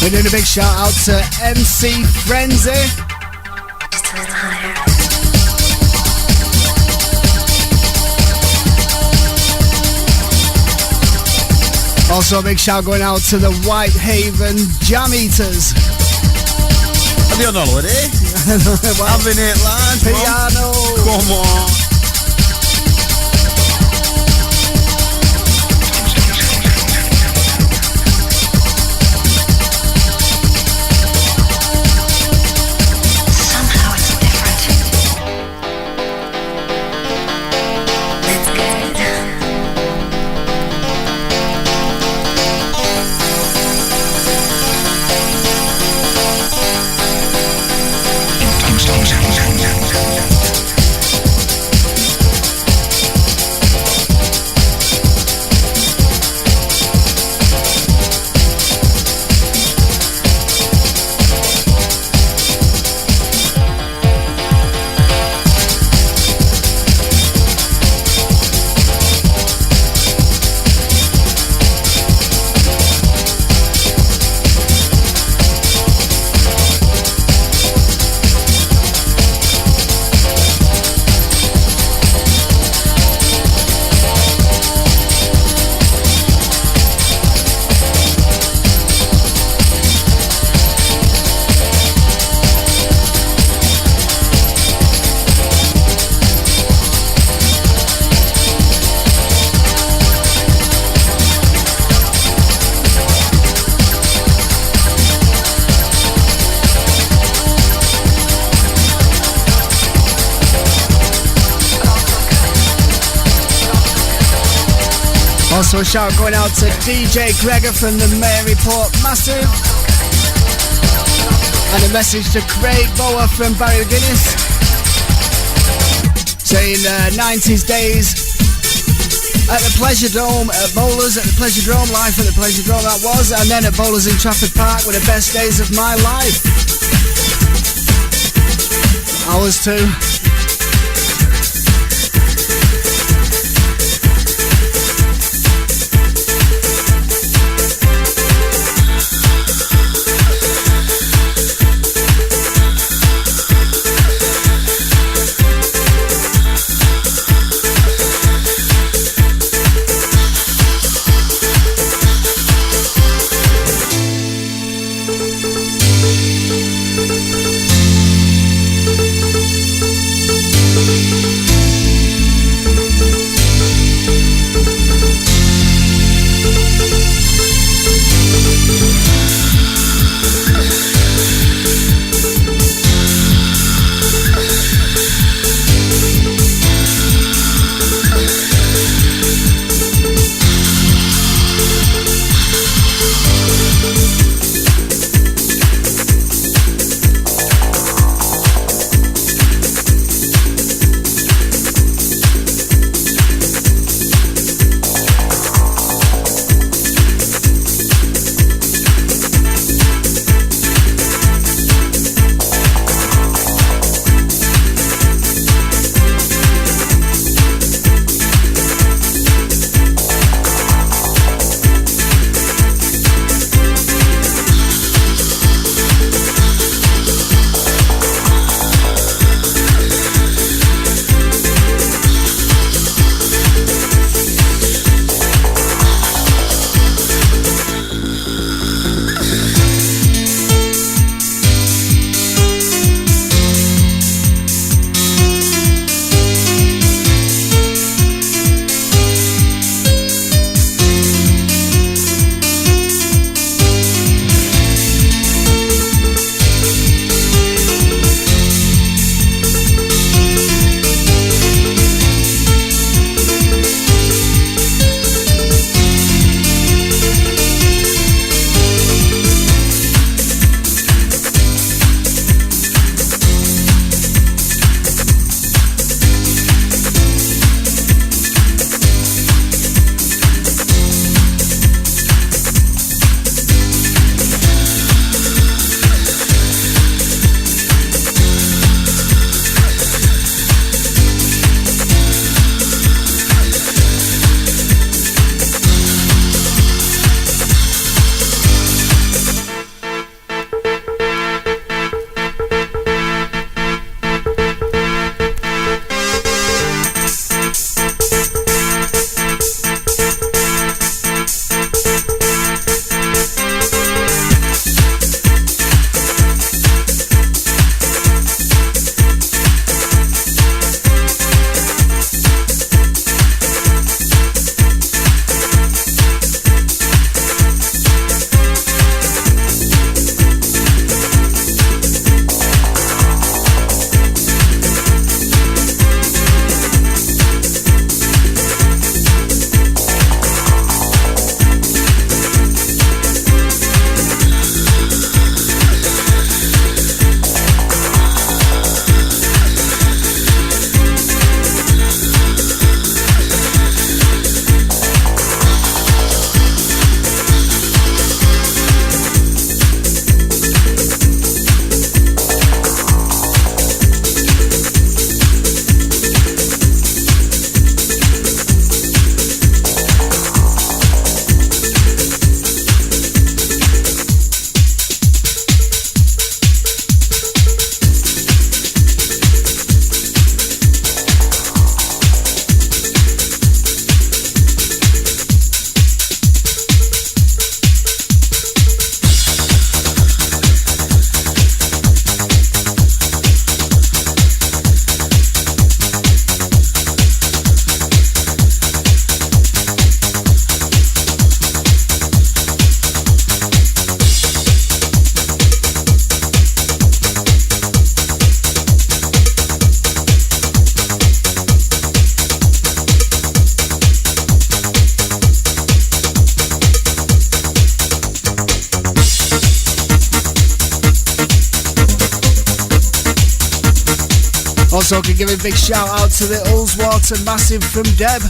C: We're doing a big shout out to MC Frenzy.
L: Just a little higher.
C: Also a big shout going out to the Whitehaven Jam Eaters.
H: Are they on holiday?
C: Well,
H: having it, lads.
C: Piano.
H: Come on.
C: Also a shout going out to DJ Gregor from the Maryport Massive. And a message to Craig Bowa from Barry Guinness. Saying 90s days at the Pleasure Dome, at Bowlers, at the Pleasure Dome, life at the Pleasure Dome that was. And then at Bowlers in Trafford Park were the best days of my life. Ours too. Also, can give a big shout out to the Ullswater Massive from Deb.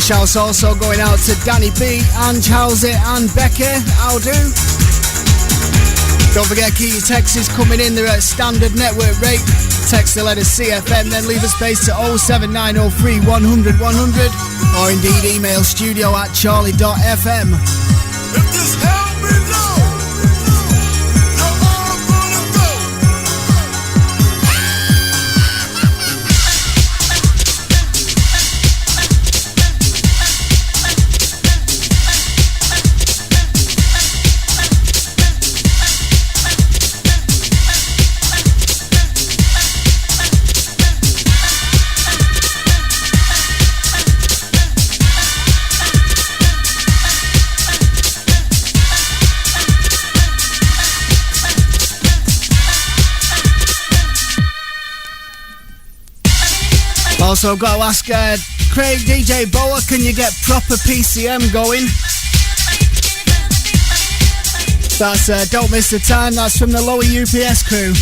C: Shouts also going out to Danny B, and Charlesy and Becca. How do? Don't forget, keep your texts coming in. They're at standard network rate. Text the letter CFM, then leave a space to 07903 100 100, or indeed email studio@charlie.fm.
I: If this hell be low, you're all gonna go.
C: Also, got to ask Craig, DJ Bowa, can you get proper PCM going? That's Don't Miss the Time. That's from the Lower UPS crew.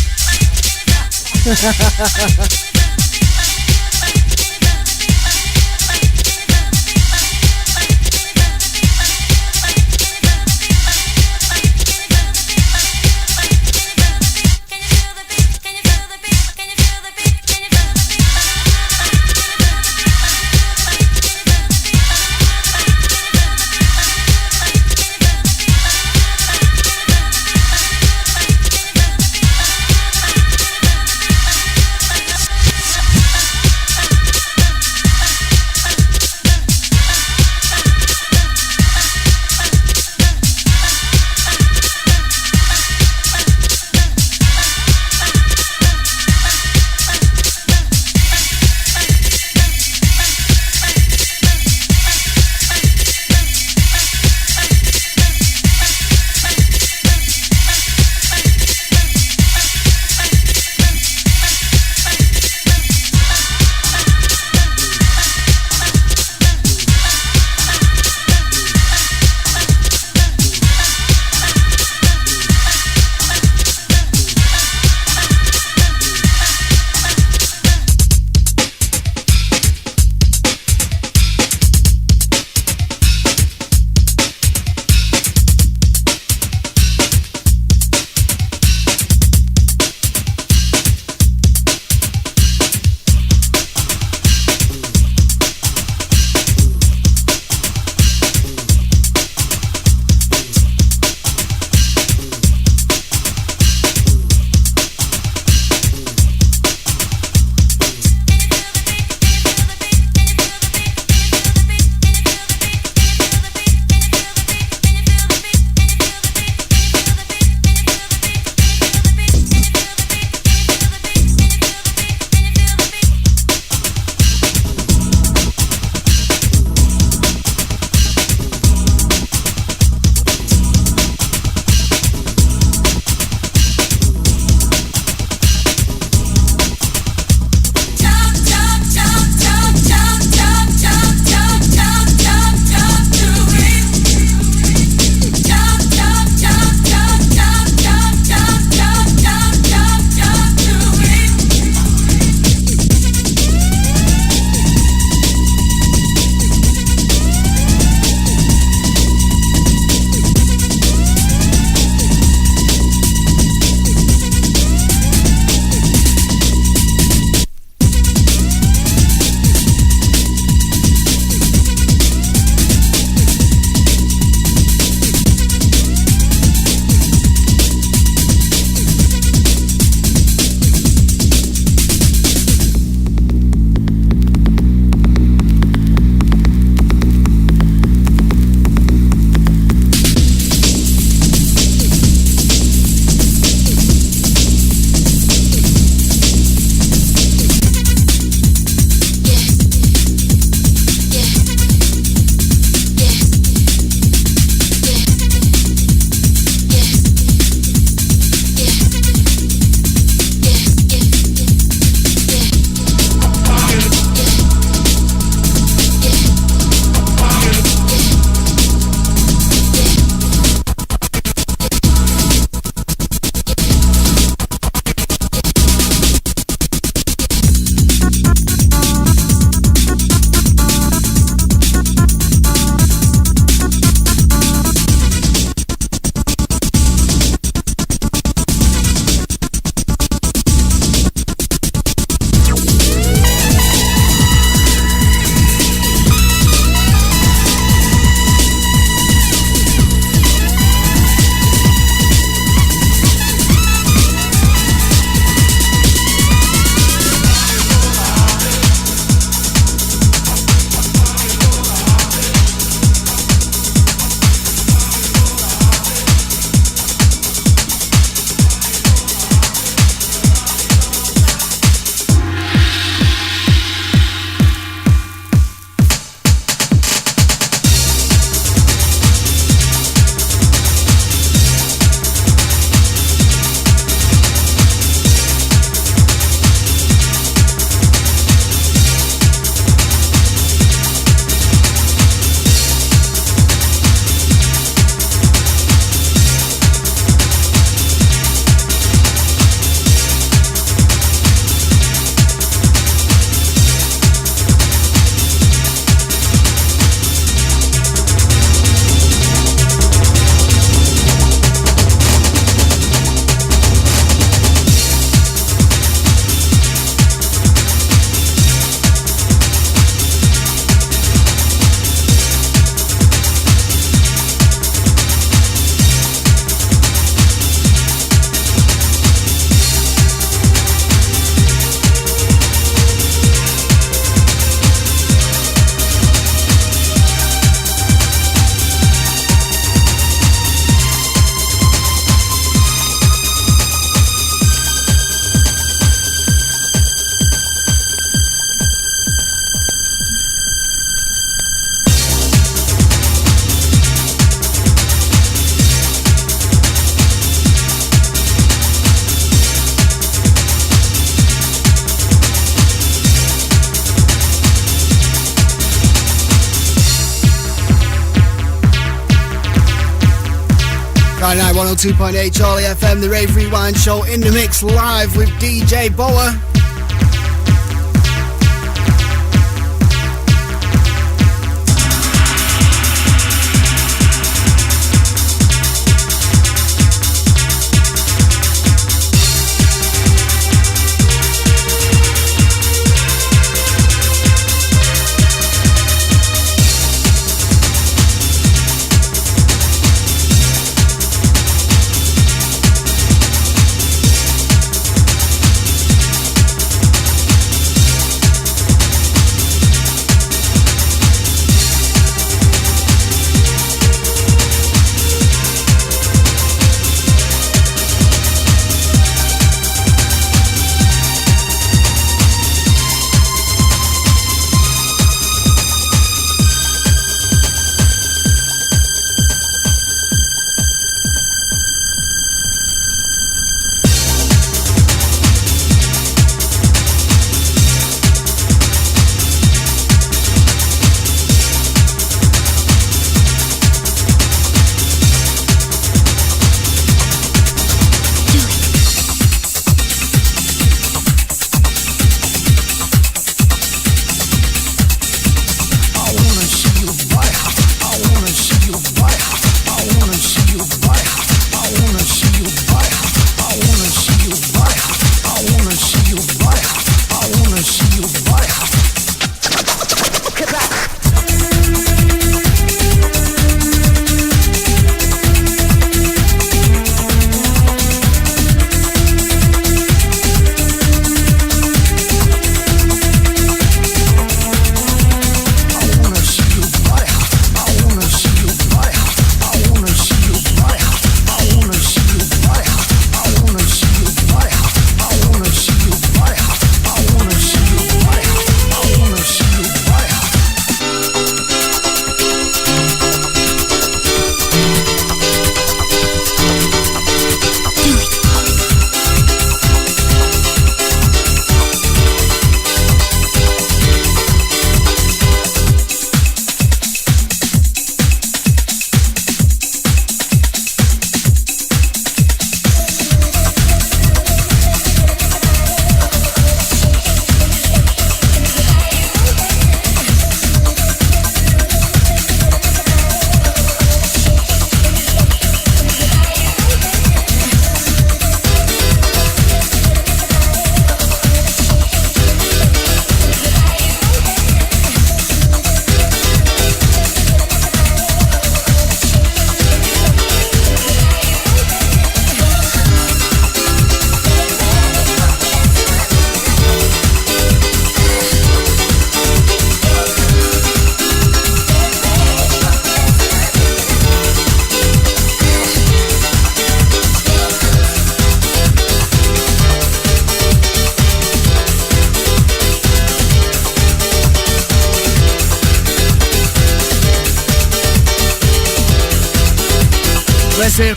C: Friday night, 102.8 Chorley FM, the Rave Rewind show in the mix live with DJ Bowa.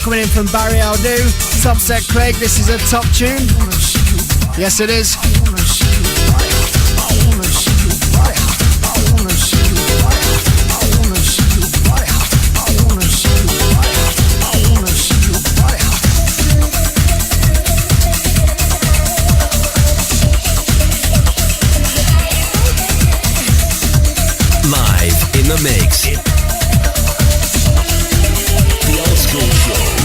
C: Coming in from Barry Aldu, Top Set Craig, this is a top tune. Yes it is.
E: Live in the mix. The Old School Show.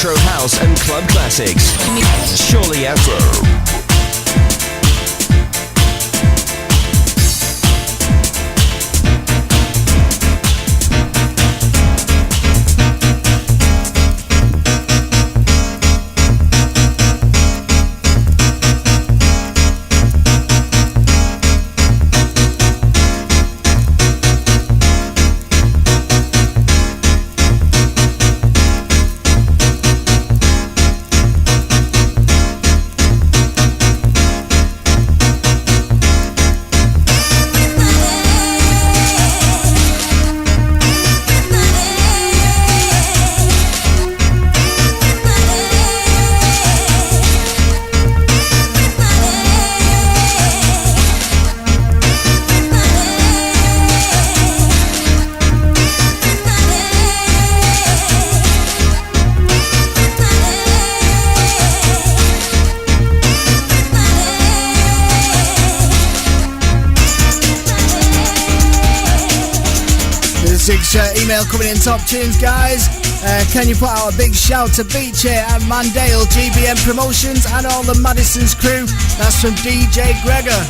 E: Electro House and Club Classics. Chorley FM.
C: Email coming in, top tunes, guys. Can you put out a big shout to Beach and Mandale, GBM Promotions, and all the Madison's crew? That's from DJ Gregor.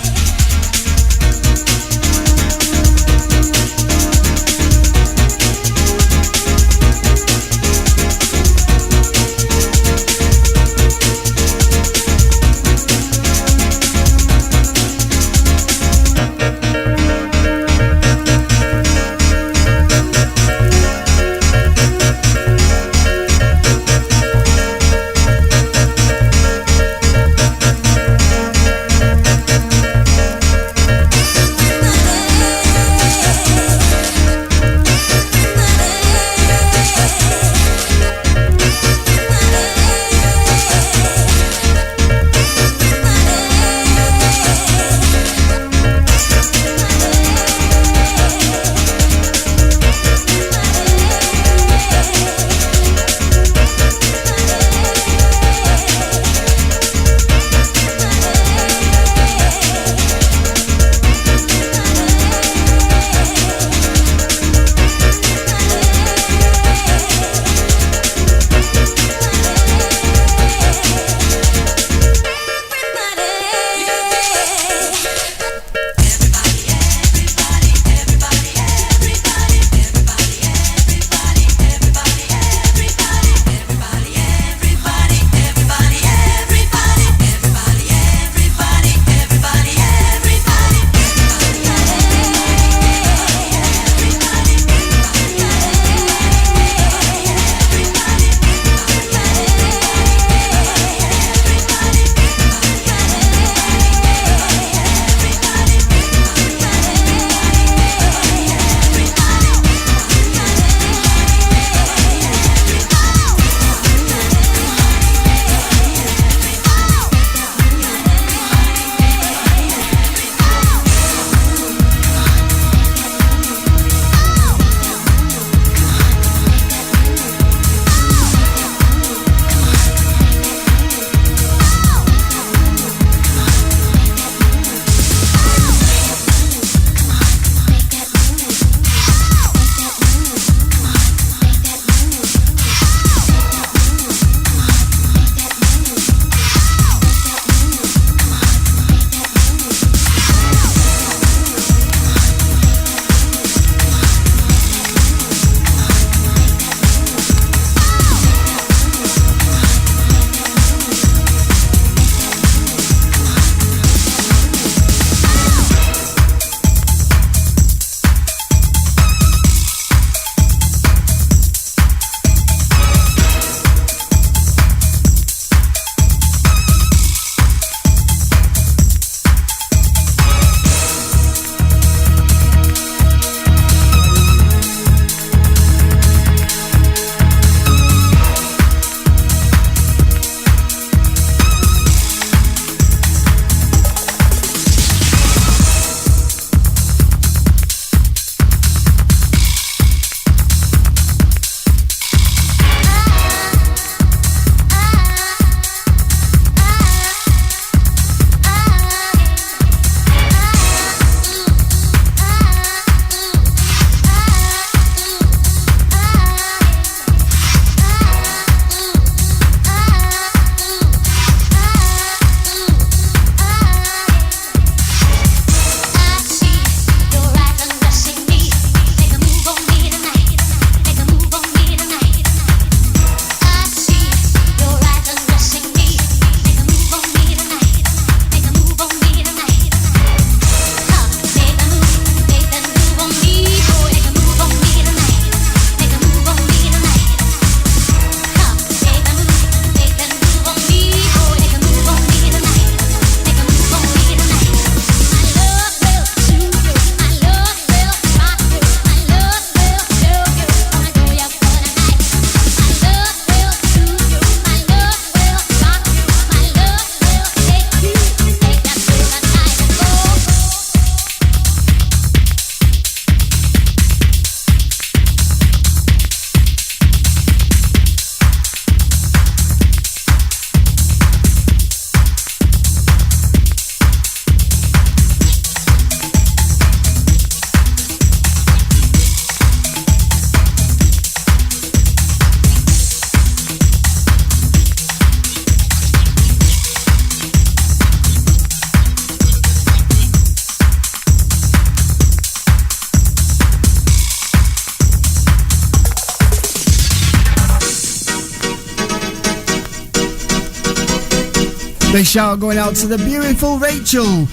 C: Big shout out going out to the beautiful Rachel.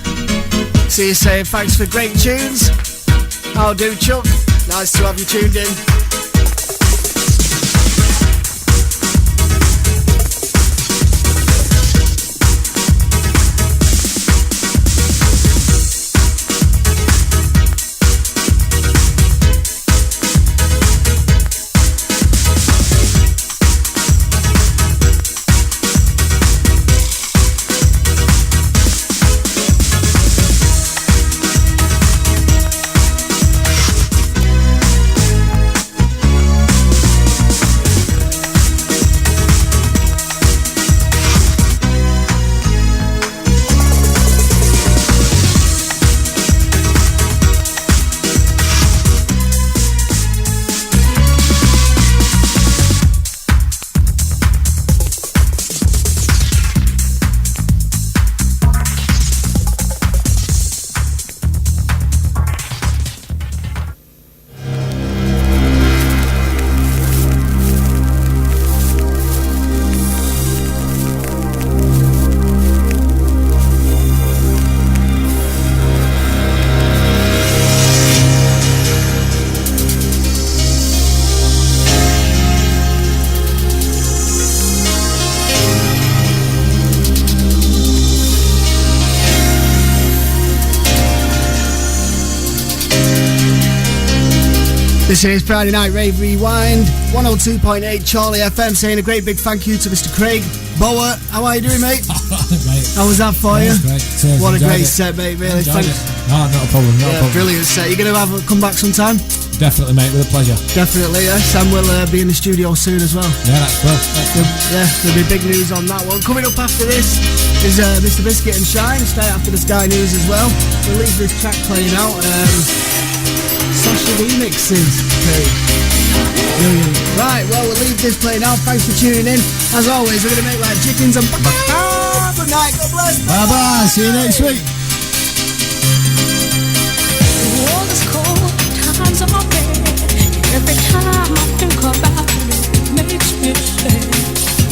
C: See you saying thanks for great tunes. How do, Chuck? Nice to have you tuned in. This is Friday Night Rave Rewind, 102.8 Chorley FM, saying a great big thank you to Mr. Craig. Bowa, how are you doing, mate?
M: Mate.
C: How was that for you?
M: Great.
C: What a great set, mate, really.
M: Enjoyed it. No, not a problem, not a problem.
C: Brilliant set. You're going to come back sometime?
M: Definitely, mate, with a pleasure.
C: Definitely, yeah. Sam will be in the studio soon as well.
M: Yeah, that's good.
C: Yeah, there'll be big news on that one. Coming up after this is Mr. Biscuit and Shine, straight after the Sky News as well. We'll leave this track playing out. Sasha remixes. Brilliant. Right, well, we'll leave this playing out. Thanks for tuning in. As always, we're going to make like chickens and... Good night, God bless.
F: Bye-bye, see you next week.
N: The world is cold, times are bad. Every time I think about it, it makes me sad.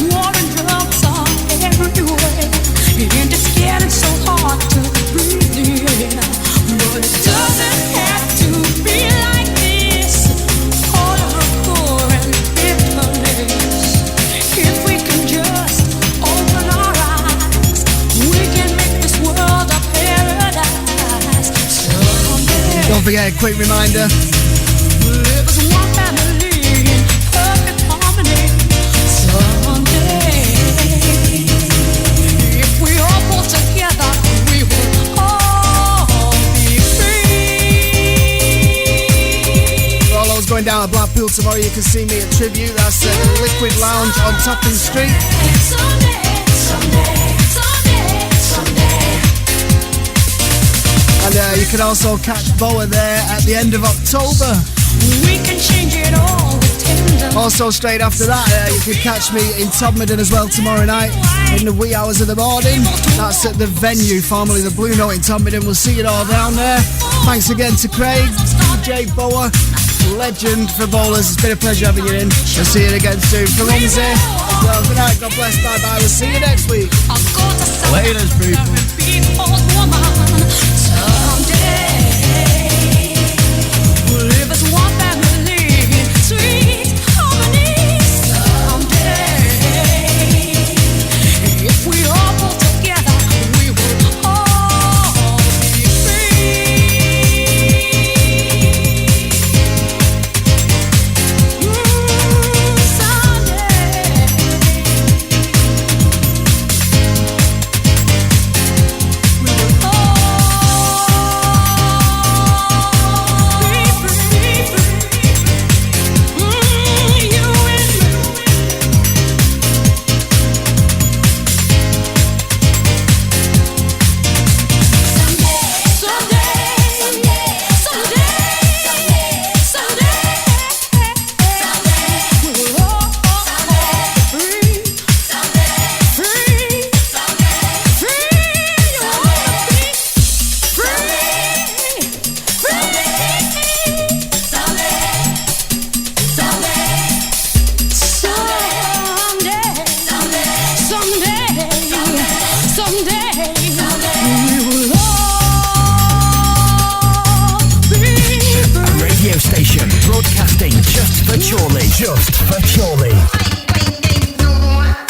N: War and drugs are everywhere, and it's getting so hard to breathe in. But it doesn't have to be like this. All of the poor and bitterness. If we can just open our eyes, we can make this world a paradise. Someday.
C: Don't forget a quick reminder.
N: Live as one family in perfect harmony. Someday, if we all pull together, we will all be free.
C: For all those going down at Blackpool tomorrow, you can see me at Tribute. That's the Liquid Lounge on Topping Street. And you can also catch Bowa there at the end of October.
N: We can change it all with tender.
C: Also, straight after that, you can catch me in Todmorden as well tomorrow night in the wee hours of the morning. That's at the venue, formerly the Blue Note in Todmorden. We'll see you all down there. Thanks again to Craig, DJ Bowa, legend for bowlers. It's been a pleasure having you in. We'll see you again soon. From Unzi as well. Good night, God bless, bye bye. We'll see you next week.
F: Later, people.